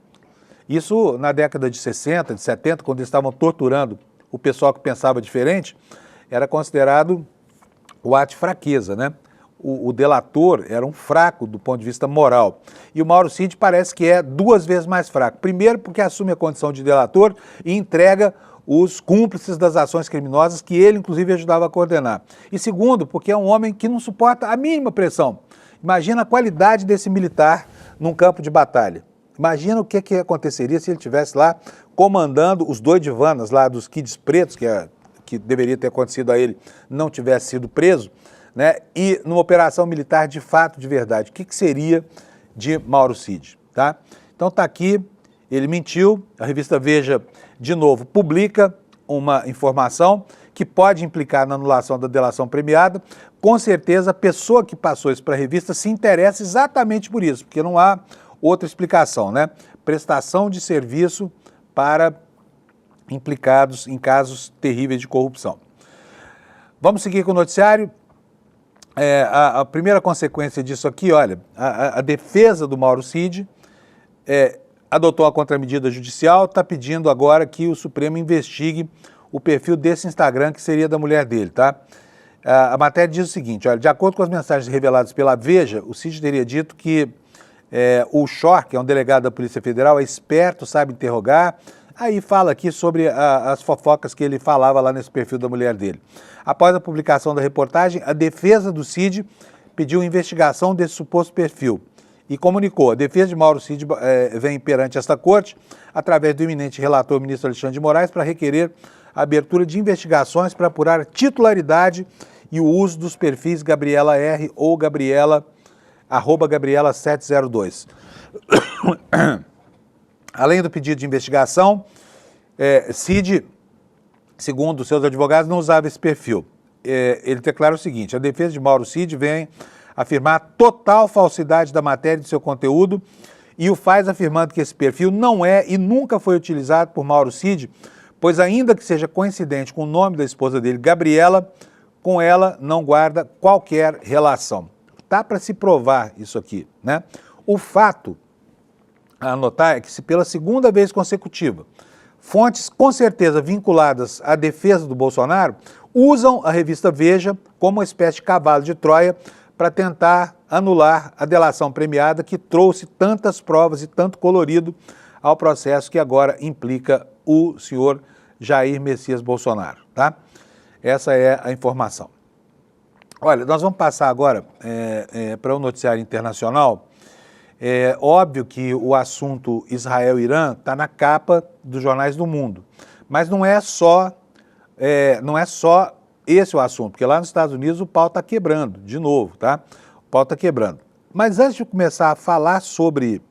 Isso na década de 60, de 70, quando eles estavam torturando o pessoal que pensava diferente, era considerado o ato de fraqueza, né? O delator era um fraco do ponto de vista moral. E o Mauro Cid parece que é 2 vezes mais fraco. Primeiro, porque assume a condição de delator e entrega os cúmplices das ações criminosas que ele, inclusive, ajudava a coordenar. E segundo, porque é um homem que não suporta a mínima pressão. Imagina a qualidade desse militar num campo de batalha. Imagina o que aconteceria se ele estivesse lá comandando os doidivanas lá dos Kids Pretos, que deveria ter acontecido a ele, não tivesse sido preso, né? E numa operação militar de fato, de verdade. O que seria de Mauro Cid? Tá? Então está aqui, ele mentiu, a revista Veja, de novo, publica uma informação que pode implicar na anulação da delação premiada. Com certeza, a pessoa que passou isso para a revista se interessa exatamente por isso, porque não há outra explicação, né? Prestação de serviço para implicados em casos terríveis de corrupção. Vamos seguir com o noticiário. A primeira consequência disso aqui, olha, a defesa do Mauro Cid adotou a contramedida judicial, está pedindo agora que o Supremo investigue o perfil desse Instagram, que seria da mulher dele, tá? A matéria diz o seguinte, olha, de acordo com as mensagens reveladas pela Veja, o Cid teria dito que o Schor, que é um delegado da Polícia Federal, é esperto, sabe interrogar. Aí fala aqui sobre as fofocas que ele falava lá nesse perfil da mulher dele. Após a publicação da reportagem, a defesa do Cid pediu investigação desse suposto perfil e comunicou: a defesa de Mauro Cid vem perante esta corte através do eminente relator ministro Alexandre de Moraes para requerer a abertura de investigações para apurar a titularidade e o uso dos perfis Gabriela R ou Gabriela, @Gabriela702. Além do pedido de investigação, Cid, segundo seus advogados, não usava esse perfil. Ele declara o seguinte: a defesa de Mauro Cid vem afirmar a total falsidade da matéria e do seu conteúdo e o faz afirmando que esse perfil não é e nunca foi utilizado por Mauro Cid, pois ainda que seja coincidente com o nome da esposa dele, Gabriela, com ela não guarda qualquer relação. Tá para se provar isso aqui, né? O fato a anotar é que, se pela segunda vez consecutiva, fontes com certeza vinculadas à defesa do Bolsonaro usam a revista Veja como uma espécie de cavalo de Troia para tentar anular a delação premiada que trouxe tantas provas e tanto colorido ao processo que agora implica o senhor Jair Messias Bolsonaro, tá? Essa é a informação. Olha, nós vamos passar agora para o noticiário internacional. É óbvio que o assunto Israel-Irã está na capa dos jornais do mundo, mas não é só esse o assunto, porque lá nos Estados Unidos o pau está quebrando, de novo, tá? O pau está quebrando. Mas antes de começar a falar sobre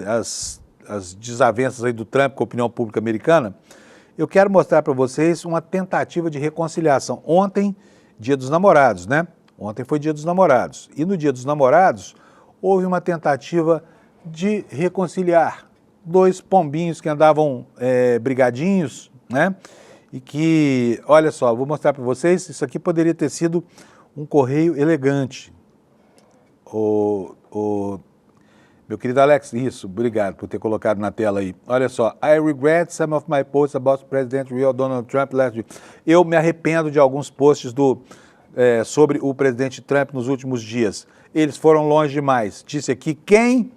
as desavenças aí do Trump com a opinião pública americana, eu quero mostrar para vocês uma tentativa de reconciliação. Ontem, Dia dos Namorados, né? Ontem foi Dia dos Namorados. E no Dia dos Namorados, houve uma tentativa de reconciliar 2 pombinhos que andavam brigadinhos, né? E que, olha só, vou mostrar para vocês, isso aqui poderia ter sido um correio elegante. Meu querido Alex, isso, obrigado por ter colocado na tela aí. Olha só, I regret some of my posts about President real Donald Trump last week. Eu me arrependo de alguns posts sobre o presidente Trump nos últimos dias. Eles foram longe demais. Disse aqui quem?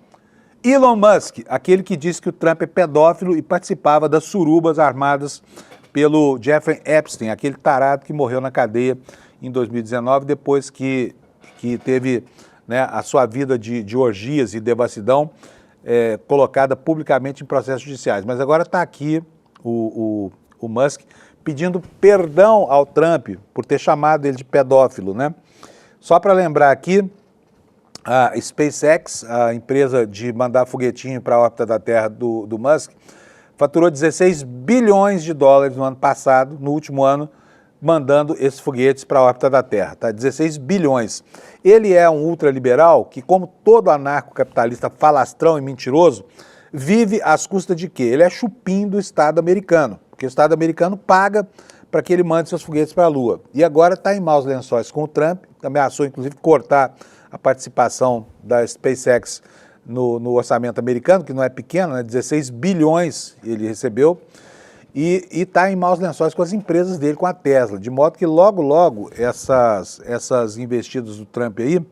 Elon Musk, aquele que disse que o Trump é pedófilo e participava das surubas armadas pelo Jeffrey Epstein, aquele tarado que morreu na cadeia em 2019, depois que teve, né, a sua vida de orgias e devassidão colocada publicamente em processos judiciais. Mas agora está aqui o Musk pedindo perdão ao Trump por ter chamado ele de pedófilo, né? Só para lembrar aqui, a SpaceX, a empresa de mandar foguetinho para a órbita da Terra do Musk, faturou 16 bilhões de dólares no ano passado, no último ano, mandando esses foguetes para a órbita da Terra, tá? 16 bilhões. Ele é um ultraliberal que, como todo anarcocapitalista falastrão e mentiroso, vive às custas de quê? Ele é chupim do Estado americano, porque o Estado americano paga para que ele mande seus foguetes para a Lua. E agora está em maus lençóis com o Trump, ameaçou inclusive cortar a participação da SpaceX no orçamento americano, que não é pequeno, né? 16 bilhões ele recebeu, e está em maus lençóis com as empresas dele, com a Tesla, de modo que logo, logo, essas investidas do Trump aí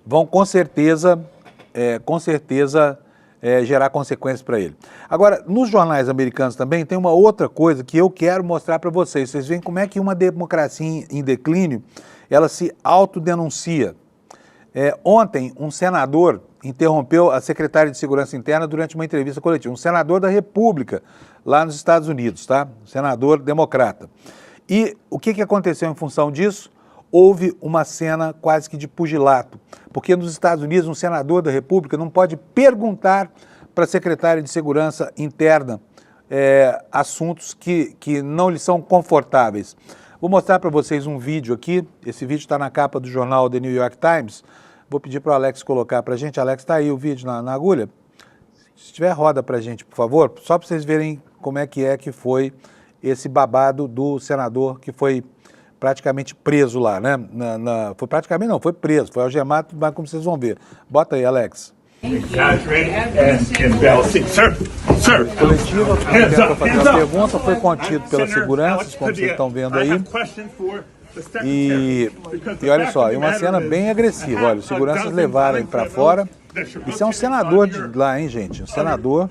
vão com certeza gerar consequências para ele. Agora, nos jornais americanos também tem uma outra coisa que eu quero mostrar para vocês. Vocês veem como é que uma democracia em declínio, ela se autodenuncia. Ontem, um senador interrompeu a secretária de Segurança Interna durante uma entrevista coletiva, um senador da República, lá nos Estados Unidos, tá? Um senador democrata. E o que aconteceu em função disso? Houve uma cena quase que de pugilato, porque nos Estados Unidos um senador da República não pode perguntar para a secretária de Segurança Interna assuntos que não lhe são confortáveis. Vou mostrar para vocês um vídeo aqui, esse vídeo está na capa do jornal The New York Times. Vou pedir para o Alex colocar para a gente. Alex, está aí o vídeo na agulha? Se tiver, roda para a gente, por favor, só para vocês verem como é que foi esse babado do senador que foi praticamente preso lá, né? Foi praticamente não, foi preso, foi algemado, mas como vocês vão ver. Bota aí, Alex. Coletivo, tentou fazer uma pergunta, foi contido pelas seguranças, como vocês estão vendo aí. E olha só, é uma cena bem agressiva. Olha, os seguranças levaram ele para fora. Isso é um senador de lá, hein, gente? Um senador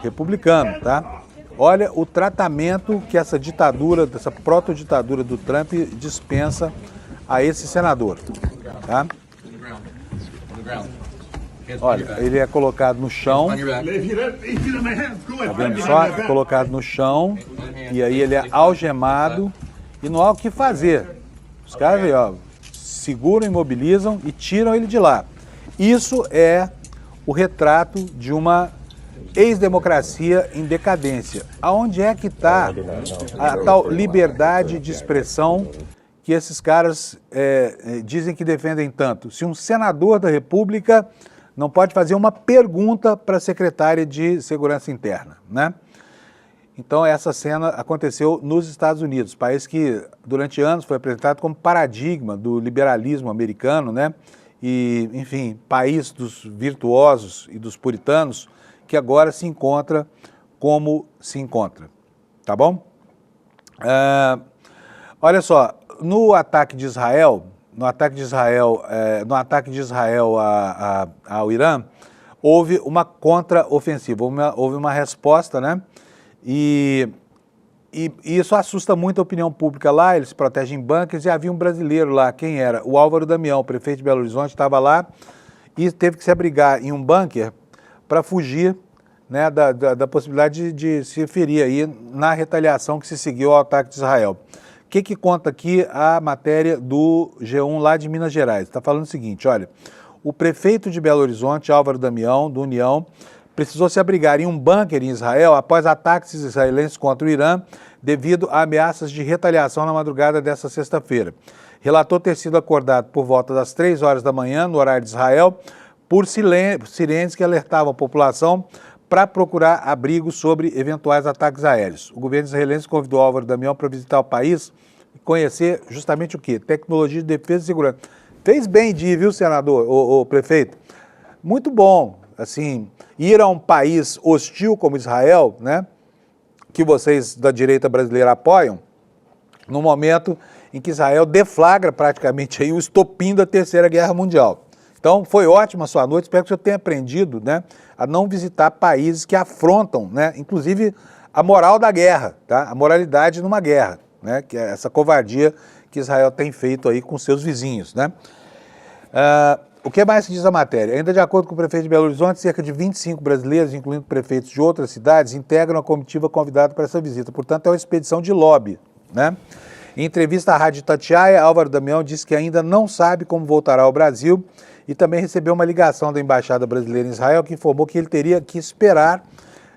republicano, tá? Olha o tratamento que essa ditadura, dessa proto-ditadura do Trump dispensa a esse senador, tá? Olha, ele é colocado no chão, tá vendo só? É colocado no chão, e aí ele é algemado, e não há o que fazer. Os caras aí, ó, seguram, imobilizam e tiram ele de lá. Isso é o retrato de uma ex-democracia em decadência. Aonde é que está a tal liberdade de expressão que esses caras dizem que defendem tanto? Se um senador da República não pode fazer uma pergunta para a secretária de Segurança Interna, né? Então essa cena aconteceu nos Estados Unidos, país que durante anos foi apresentado como paradigma do liberalismo americano, né? E, enfim, país dos virtuosos e dos puritanos, que agora se encontra como se encontra, tá bom? Olha só, no ataque de Israel ao Irã, houve uma contraofensiva, houve uma resposta, né? E isso assusta muito a opinião pública lá, eles se protegem em bunkers, e havia um brasileiro lá, quem era? O Álvaro Damião, prefeito de Belo Horizonte, estava lá e teve que se abrigar em um bunker para fugir, né, da possibilidade de se ferir aí na retaliação que se seguiu ao ataque de Israel. O que conta aqui a matéria do G1 lá de Minas Gerais? Está falando o seguinte, olha, o prefeito de Belo Horizonte, Álvaro Damião, do União, precisou se abrigar em um bunker em Israel após ataques israelenses contra o Irã devido a ameaças de retaliação na madrugada desta sexta-feira. Relatou ter sido acordado por volta das 3 horas da manhã, no horário de Israel, por sirenes que alertavam a população para procurar abrigo sobre eventuais ataques aéreos. O governo israelense convidou Álvaro Damião para visitar o país e conhecer justamente o quê? Tecnologia de defesa e segurança. Fez bem de ir, viu, senador, o prefeito? Muito bom, assim, ir a um país hostil como Israel, né, que vocês da direita brasileira apoiam, no momento em que Israel deflagra praticamente aí o estopim da Terceira Guerra Mundial. Então, foi ótima a sua noite, espero que o senhor tenha aprendido, né, a não visitar países que afrontam, né, inclusive a moral da guerra, tá? A moralidade numa guerra, né, que é essa covardia que Israel tem feito aí com seus vizinhos, né? O que mais se diz a matéria? Ainda de acordo com o prefeito de Belo Horizonte, cerca de 25 brasileiros, incluindo prefeitos de outras cidades, integram a comitiva convidada para essa visita. Portanto, é uma expedição de lobby, né? Em entrevista à Rádio Itatiaia, Álvaro Damião disse que ainda não sabe como voltará ao Brasil e também recebeu uma ligação da Embaixada Brasileira em Israel que informou que ele teria que esperar,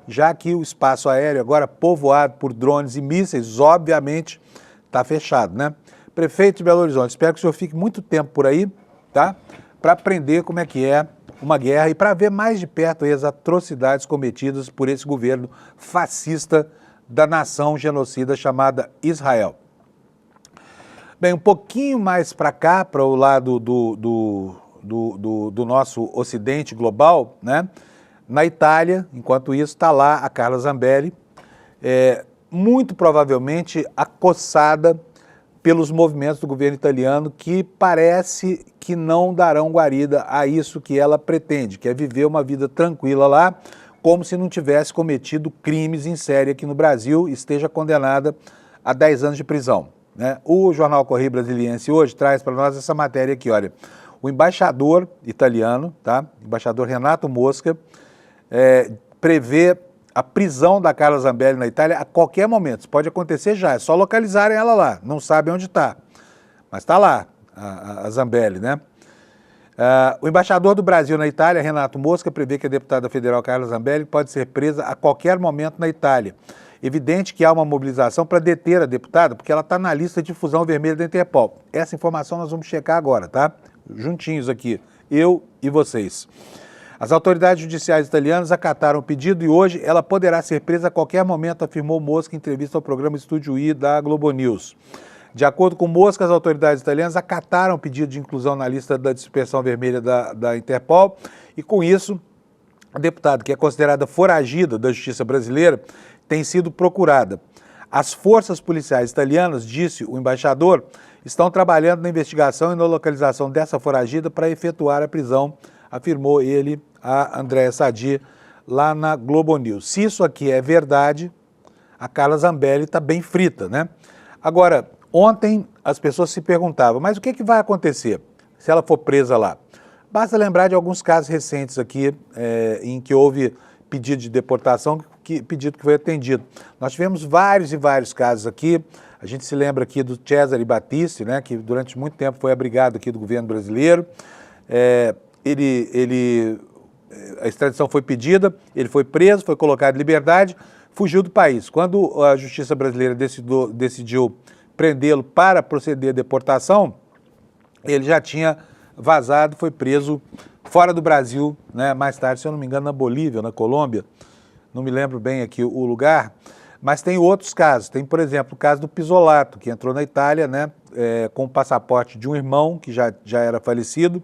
já que o espaço aéreo, agora povoado por drones e mísseis, obviamente está fechado, né? Prefeito de Belo Horizonte, espero que o senhor fique muito tempo por aí, tá? Para aprender como é que é uma guerra e para ver mais de perto aí as atrocidades cometidas por esse governo fascista da nação genocida chamada Israel. Bem, um pouquinho mais para cá, para o lado do nosso ocidente global, né? Na Itália, enquanto isso, está lá a Carla Zambelli, muito provavelmente acossada pelos movimentos do governo italiano que parece que não darão guarida a isso que ela pretende, que é viver uma vida tranquila lá, como se não tivesse cometido crimes em série aqui no Brasil e esteja condenada a 10 anos de prisão, né? O jornal Correio Brasiliense hoje traz para nós essa matéria aqui, olha. O embaixador italiano, tá? Embaixador Renato Mosca, prevê a prisão da Carla Zambelli na Itália a qualquer momento. Isso pode acontecer já, é só localizarem ela lá, não sabem onde está. Mas está lá, a Zambelli, né? O embaixador do Brasil na Itália, Renato Mosca, prevê que a deputada federal Carla Zambelli pode ser presa a qualquer momento na Itália. Evidente que há uma mobilização para deter a deputada, porque ela está na lista de difusão vermelha da Interpol. Essa informação nós vamos checar agora, tá? Juntinhos aqui, eu e vocês. As autoridades judiciais italianas acataram o pedido e hoje ela poderá ser presa a qualquer momento, afirmou Mosca em entrevista ao programa Estúdio I da Globo News. De acordo com Mosca, as autoridades italianas acataram o pedido de inclusão na lista da dispersão vermelha da Interpol e, com isso, a deputada, que é considerada foragida da justiça brasileira, tem sido procurada. As forças policiais italianas, disse o embaixador, estão trabalhando na investigação e na localização dessa foragida para efetuar a prisão, afirmou ele a Andréa Sadi lá na Globo News. Se isso aqui é verdade, a Carla Zambelli está bem frita, né? Agora, ontem as pessoas se perguntavam, mas o que vai acontecer se ela for presa lá? Basta lembrar de alguns casos recentes aqui em que houve pedido de deportação, pedido que foi atendido. Nós tivemos vários e vários casos aqui. A gente se lembra aqui do Cesare Battisti, né, que durante muito tempo foi abrigado aqui do governo brasileiro. A extradição foi pedida, ele foi preso, foi colocado em liberdade, fugiu do país. Quando a justiça brasileira decidiu prendê-lo para proceder à deportação, ele já tinha vazado, foi preso fora do Brasil, né? Mais tarde, se eu não me engano, na Bolívia, na Colômbia, não me lembro bem aqui o lugar, mas tem outros casos. Tem, por exemplo, o caso do Pisolato, que entrou na Itália, né, com o passaporte de um irmão que já era falecido,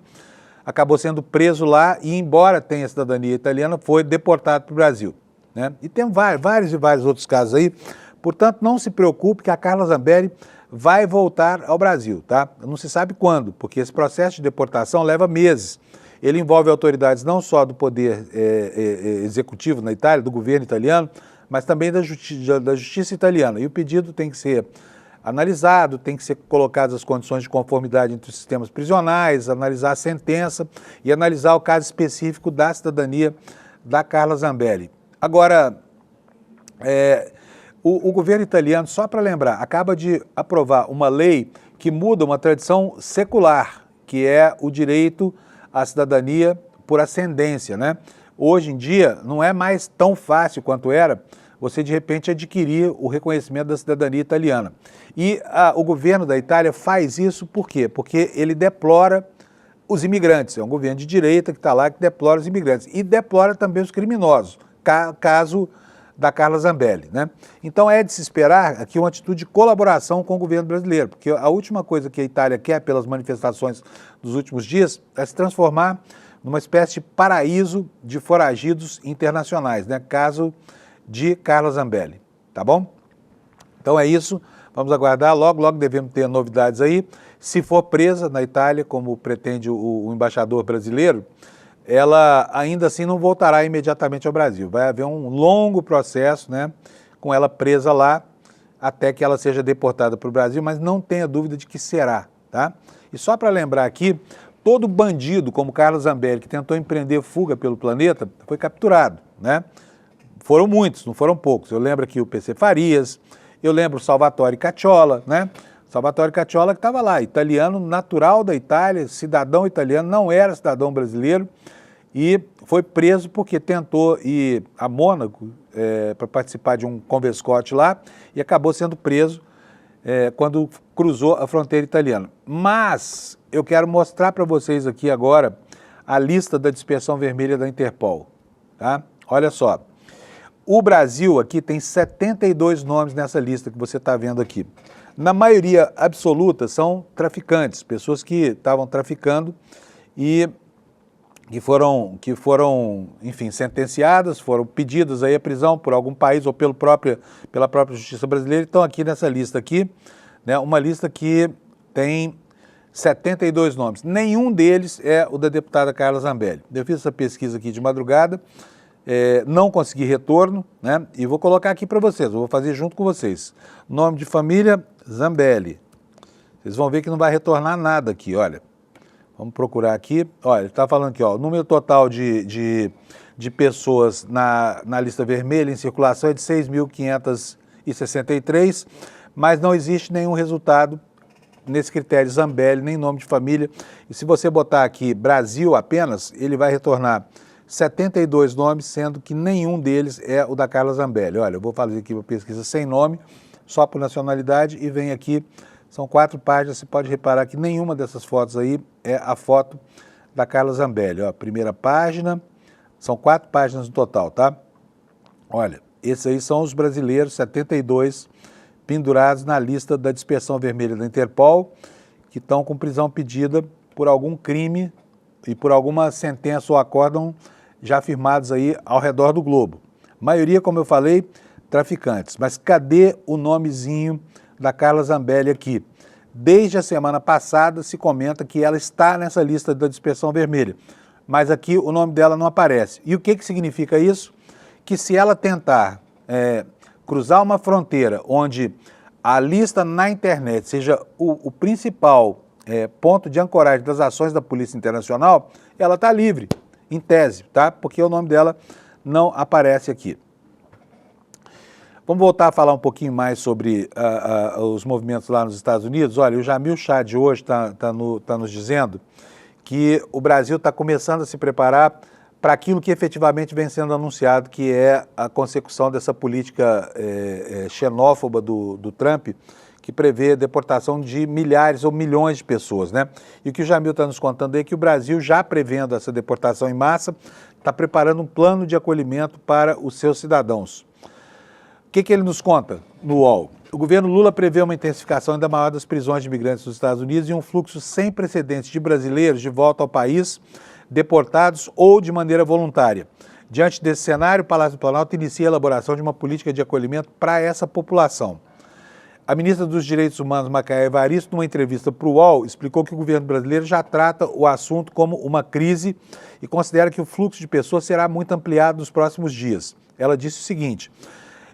acabou sendo preso lá e, embora tenha cidadania italiana, foi deportado para o Brasil, né? E tem vários e vários outros casos aí. Portanto, não se preocupe que a Carla Zambelli vai voltar ao Brasil, tá? Não se sabe quando, porque esse processo de deportação leva meses. Ele envolve autoridades não só do poder executivo na Itália, do governo italiano, mas também da justiça italiana. E o pedido tem que ser analisado, tem que ser colocadas as condições de conformidade entre os sistemas prisionais, analisar a sentença e analisar o caso específico da cidadania da Carla Zambelli. Agora, o governo italiano, só para lembrar, acaba de aprovar uma lei que muda uma tradição secular, que é o direito à cidadania por ascendência, né? Hoje em dia, não é mais tão fácil quanto era você, de repente, adquirir o reconhecimento da cidadania italiana. E o governo da Itália faz isso por quê? Porque ele deplora os imigrantes. É um governo de direita que está lá, que deplora os imigrantes. E deplora também os criminosos, caso da Carla Zambelli, né? Então é de se esperar aqui uma atitude de colaboração com o governo brasileiro, porque a última coisa que a Itália quer, pelas manifestações dos últimos dias, é se transformar numa espécie de paraíso de foragidos internacionais, né? Caso de Carla Zambelli, tá bom? Então é isso, vamos aguardar, logo devemos ter novidades aí. Se for presa na Itália, como pretende o embaixador brasileiro, ela ainda assim não voltará imediatamente ao Brasil. Vai haver um longo processo, né, com ela presa lá, até que ela seja deportada para o Brasil, mas não tenha dúvida de que será, tá? E só para lembrar aqui, todo bandido, como Carlos Zambelli, que tentou empreender fuga pelo planeta, foi capturado, né? Foram muitos, não foram poucos. Eu lembro aqui o PC Farias, eu lembro o Salvatore Cacciola, né? Salvatore Cacciola que estava lá, italiano, natural da Itália, cidadão italiano, não era cidadão brasileiro, e foi preso porque tentou ir a Mônaco para participar de um converscote lá e acabou sendo preso quando cruzou a fronteira italiana. Mas eu quero mostrar para vocês aqui agora a lista da dispersão vermelha da Interpol. Tá? Olha só, o Brasil aqui tem 72 nomes nessa lista que você está vendo aqui. Na maioria absoluta são traficantes, pessoas que estavam traficando e que foram, enfim, sentenciadas, foram pedidas aí a prisão por algum país ou pela própria justiça brasileira, estão aqui nessa lista aqui, né, uma lista que tem 72 nomes. Nenhum deles é o da deputada Carla Zambelli. Eu fiz essa pesquisa aqui de madrugada, não consegui retorno, né, e vou colocar aqui para vocês, eu vou fazer junto com vocês. Nome de família, Zambelli. Vocês vão ver que não vai retornar nada aqui, olha. Vamos procurar aqui. Olha, ele está falando aqui, ó, o número total de pessoas na lista vermelha em circulação é de 6.563, mas não existe nenhum resultado nesse critério Zambelli, nem nome de família. E se você botar aqui Brasil apenas, ele vai retornar 72 nomes, sendo que nenhum deles é o da Carla Zambelli. Olha, eu vou fazer aqui uma pesquisa sem nome, só por nacionalidade, e vem aqui. São 4 páginas, você pode reparar que nenhuma dessas fotos aí é a foto da Carla Zambelli. Ó, primeira página, são 4 páginas no total, tá? Olha, esses aí são os brasileiros, 72, pendurados na lista da dispersão vermelha da Interpol, que estão com prisão pedida por algum crime e por alguma sentença ou acórdão já firmados aí ao redor do globo. Maioria, como eu falei, traficantes. Mas cadê o nomezinho da Carla Zambelli aqui? Desde a semana passada se comenta que ela está nessa lista da dispersão vermelha, mas aqui o nome dela não aparece. E o que significa isso? Que se ela tentar cruzar uma fronteira onde a lista na internet seja o principal ponto de ancoragem das ações da Polícia Internacional, ela está livre, em tese, tá? Porque o nome dela não aparece aqui. Vamos voltar a falar um pouquinho mais sobre os movimentos lá nos Estados Unidos. Olha, o Jamil Chad hoje tá nos dizendo que o Brasil está começando a se preparar para aquilo que efetivamente vem sendo anunciado, que é a consecução dessa política xenófoba do Trump, que prevê a deportação de milhares ou milhões de pessoas, né? E o que o Jamil está nos contando é que o Brasil, já prevendo essa deportação em massa, está preparando um plano de acolhimento para os seus cidadãos. O que ele nos conta no UOL? O governo Lula prevê uma intensificação ainda maior das prisões de imigrantes nos Estados Unidos e um fluxo sem precedentes de brasileiros de volta ao país, deportados ou de maneira voluntária. Diante desse cenário, o Palácio do Planalto inicia a elaboração de uma política de acolhimento para essa população. A ministra dos Direitos Humanos, Macaé Evaristo, numa entrevista para o UOL, explicou que o governo brasileiro já trata o assunto como uma crise e considera que o fluxo de pessoas será muito ampliado nos próximos dias. Ela disse o seguinte: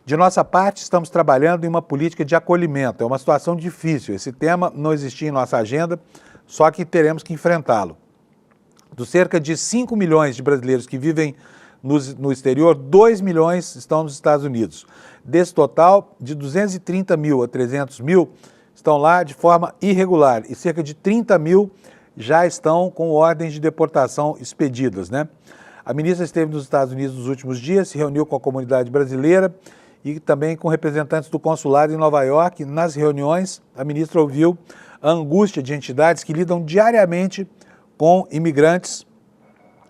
de nossa parte, estamos trabalhando em uma política de acolhimento. É uma situação difícil. Esse tema não existia em nossa agenda, só que teremos que enfrentá-lo. Dos cerca de 5 milhões de brasileiros que vivem no exterior, 2 milhões estão nos Estados Unidos. Desse total, de 230 mil a 300 mil estão lá de forma irregular e cerca de 30 mil já estão com ordens de deportação expedidas, né? A ministra esteve nos Estados Unidos nos últimos dias, se reuniu com a comunidade brasileira e também com representantes do consulado em Nova York. Nas reuniões, a ministra ouviu a angústia de entidades que lidam diariamente com imigrantes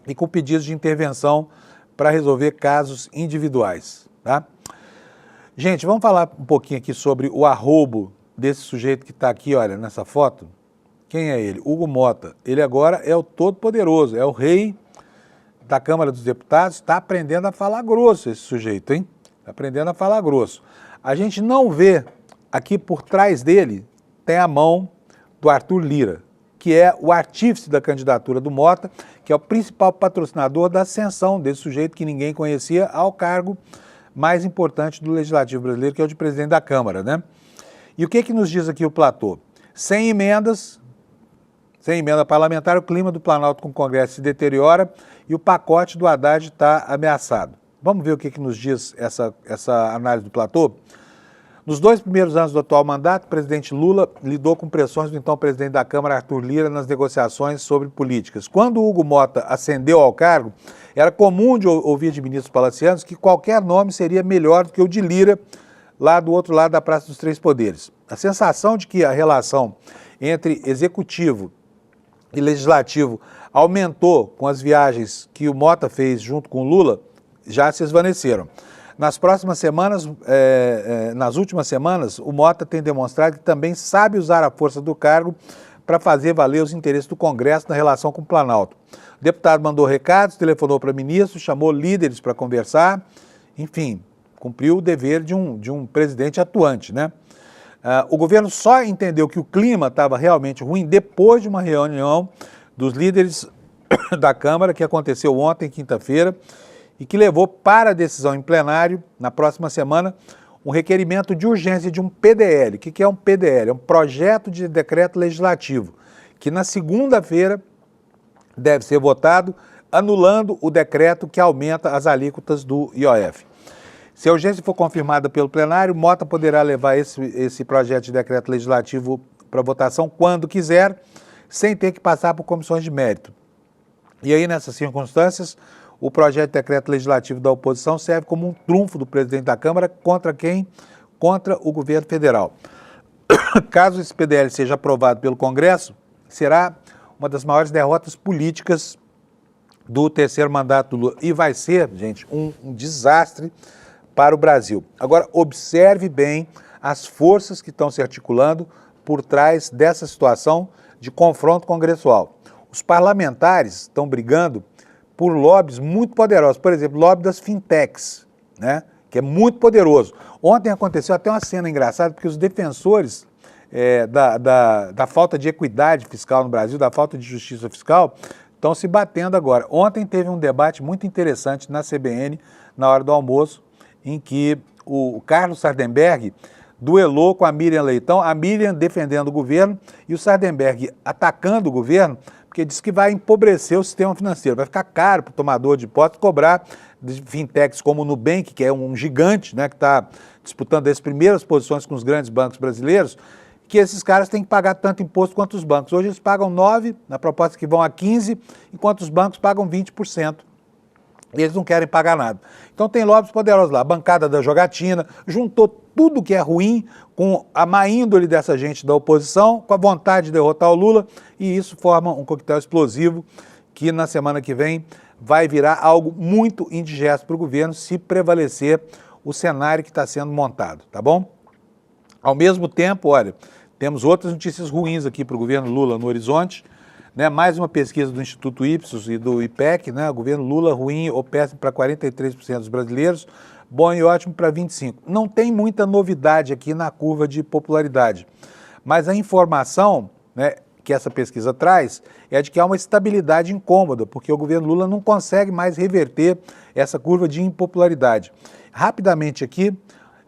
e com pedidos de intervenção para resolver casos individuais, tá? Gente, vamos falar um pouquinho aqui sobre o arrobo desse sujeito que está aqui, olha, nessa foto. Quem é ele? Hugo Mota. Ele agora é o todo-poderoso, é o rei da Câmara dos Deputados. Está aprendendo a falar grosso esse sujeito, hein? Está aprendendo a falar grosso. A gente não vê aqui por trás dele, tem a mão do Arthur Lira, que é o artífice da candidatura do Mota, que é o principal patrocinador da ascensão desse sujeito que ninguém conhecia ao cargo mais importante do Legislativo brasileiro, que é o de presidente da Câmara, né? E o que nos diz aqui o Platô? Sem emendas, Sem emenda parlamentar, o clima do Planalto com o Congresso se deteriora e o pacote do Haddad está ameaçado. Vamos ver o que nos diz essa análise do Platô? Nos 2 primeiros anos do atual mandato, o presidente Lula lidou com pressões do então presidente da Câmara, Arthur Lira, nas negociações sobre políticas. Quando Hugo Mota ascendeu ao cargo, era comum de ouvir de ministros palacianos que qualquer nome seria melhor do que o de Lira, lá do outro lado da Praça dos Três Poderes. A sensação de que a relação entre executivo e legislativo aumentou com as viagens que o Mota fez junto com o Lula já se esvaneceram. Nas últimas semanas, o Mota tem demonstrado que também sabe usar a força do cargo para fazer valer os interesses do Congresso na relação com o Planalto. O deputado mandou recados, telefonou para ministros, chamou líderes para conversar, enfim, cumpriu o dever de um presidente atuante, né? O governo só entendeu que o clima estava realmente ruim depois de uma reunião dos líderes da Câmara, que aconteceu ontem, quinta-feira, e que levou para a decisão em plenário, na próxima semana, um requerimento de urgência de um PDL. O que é um PDL? É um projeto de decreto legislativo, que na segunda-feira deve ser votado, anulando o decreto que aumenta as alíquotas do IOF. Se a urgência for confirmada pelo plenário, Mota poderá levar esse projeto de decreto legislativo para votação quando quiser, sem ter que passar por comissões de mérito. E aí, nessas circunstâncias, o projeto de decreto legislativo da oposição serve como um trunfo do presidente da Câmara contra quem? Contra o governo federal. Caso esse PDL seja aprovado pelo Congresso, será uma das maiores derrotas políticas do terceiro mandato do Lula. E vai ser, gente, um desastre para o Brasil. Agora, observe bem as forças que estão se articulando por trás dessa situação de confronto congressual. Os parlamentares estão brigando por lobbies muito poderosos. Por exemplo, o lobby das fintechs, né, que é muito poderoso. Ontem aconteceu até uma cena engraçada, porque os defensores da falta de equidade fiscal no Brasil, da falta de justiça fiscal, estão se batendo agora. Ontem teve um debate muito interessante na CBN, na hora do almoço, em que o Carlos Sardenberg duelou com a Miriam Leitão, a Miriam defendendo o governo e o Sardenberg atacando o governo, porque diz que vai empobrecer o sistema financeiro, vai ficar caro para o tomador de posse cobrar de fintechs como o Nubank, que é um gigante, né, que está disputando as primeiras posições com os grandes bancos brasileiros, que esses caras têm que pagar tanto imposto quanto os bancos. Hoje eles pagam 9%, na proposta que vão a 15%, enquanto os bancos pagam 20%. E eles não querem pagar nada. Então tem lobbies poderosos lá, a bancada da jogatina, juntou tudo que é ruim com a má índole dessa gente da oposição, com a vontade de derrotar o Lula, e isso forma um coquetel explosivo que na semana que vem vai virar algo muito indigesto para o governo se prevalecer o cenário que está sendo montado, tá bom? Ao mesmo tempo, olha, temos outras notícias ruins aqui para o governo Lula no horizonte, né? Mais uma pesquisa do Instituto Ipsos e do IPEC, né? O governo Lula ruim ou péssimo para 43% dos brasileiros, bom e ótimo para 25%. Não tem muita novidade aqui na curva de popularidade, mas a informação, né, que essa pesquisa traz é de que há uma estabilidade incômoda, porque o governo Lula não consegue mais reverter essa curva de impopularidade. Rapidamente aqui,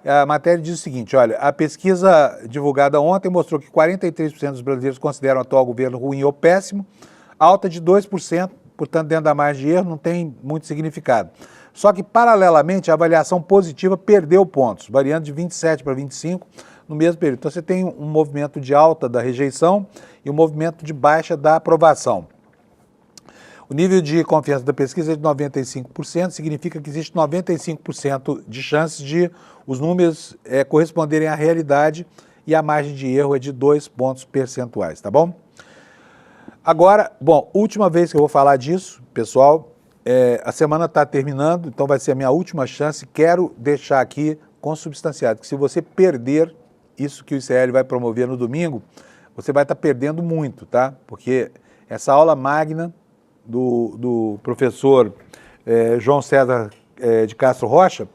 a matéria diz o seguinte, olha, a pesquisa divulgada ontem mostrou que 43% dos brasileiros consideram o atual governo ruim ou péssimo, alta de 2%, portanto, dentro da margem de erro, não tem muito significado. Só que, paralelamente, a avaliação positiva perdeu pontos, variando de 27 para 25 no mesmo período. Então, você tem um movimento de alta da rejeição e um movimento de baixa da aprovação. O nível de confiança da pesquisa é de 95%, significa que existe 95% de chances de os números corresponderem à realidade e a margem de erro é de 2 pontos percentuais, tá bom? Agora, bom, última vez que eu vou falar disso, pessoal, a semana está terminando, então vai ser a minha última chance. Quero deixar aqui consubstanciado que se você perder isso que o ICL vai promover no domingo, você vai estar perdendo muito, tá? Porque essa aula magna do professor João César de Castro Rocha,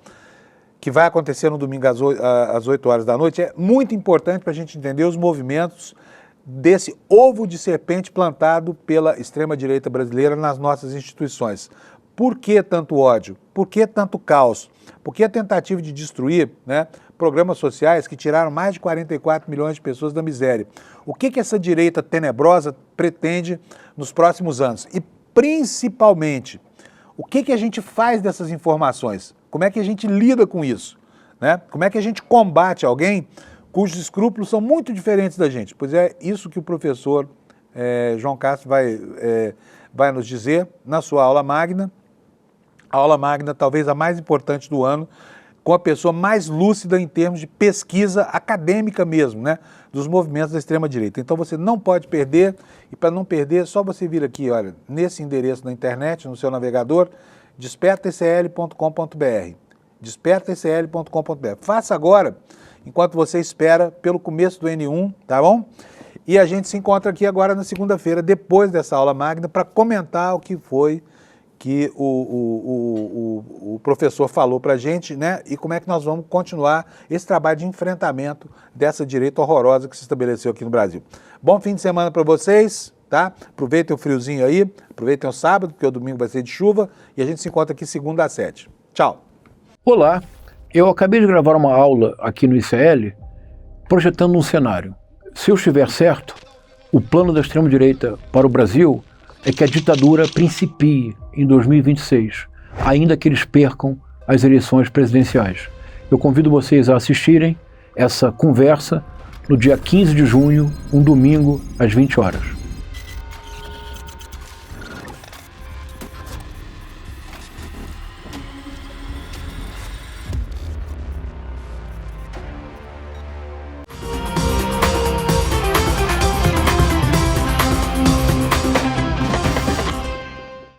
que vai acontecer no domingo às 8 horas da noite, é muito importante para a gente entender os movimentos desse ovo de serpente plantado pela extrema-direita brasileira nas nossas instituições. Por que tanto ódio? Por que tanto caos? Por que a tentativa de destruir, né, programas sociais que tiraram mais de 44 milhões de pessoas da miséria? O que essa direita tenebrosa pretende nos próximos anos? E, principalmente, o que a gente faz dessas informações? Como é que a gente lida com isso? Né? Como é que a gente combate alguém cujos escrúpulos são muito diferentes da gente? Pois é, isso que o professor João Castro vai nos dizer na sua aula magna. A aula magna, talvez a mais importante do ano, com a pessoa mais lúcida em termos de pesquisa acadêmica mesmo, né, dos movimentos da extrema-direita. Então você não pode perder, e para não perder, é só você vir aqui, olha, nesse endereço na internet, no seu navegador, despertacl.com.br. Despertacl.com.br. Faça agora, enquanto você espera pelo começo do N1, tá bom? E a gente se encontra aqui agora na segunda-feira, depois dessa aula magna, para comentar o que foi que o professor falou para a gente, né? E como é que nós vamos continuar esse trabalho de enfrentamento dessa direita horrorosa que se estabeleceu aqui no Brasil. Bom fim de semana para vocês, tá? Aproveitem o friozinho aí, aproveitem o sábado, porque o domingo vai ser de chuva, e a gente se encontra aqui segunda às 7. Tchau! Olá, eu acabei de gravar uma aula aqui no ICL, projetando um cenário. Se eu estiver certo, o plano da extrema-direita para o Brasil é que a ditadura principie em 2026, ainda que eles percam as eleições presidenciais. Eu convido vocês a assistirem essa conversa no dia 15 de junho, um domingo, às 20 horas.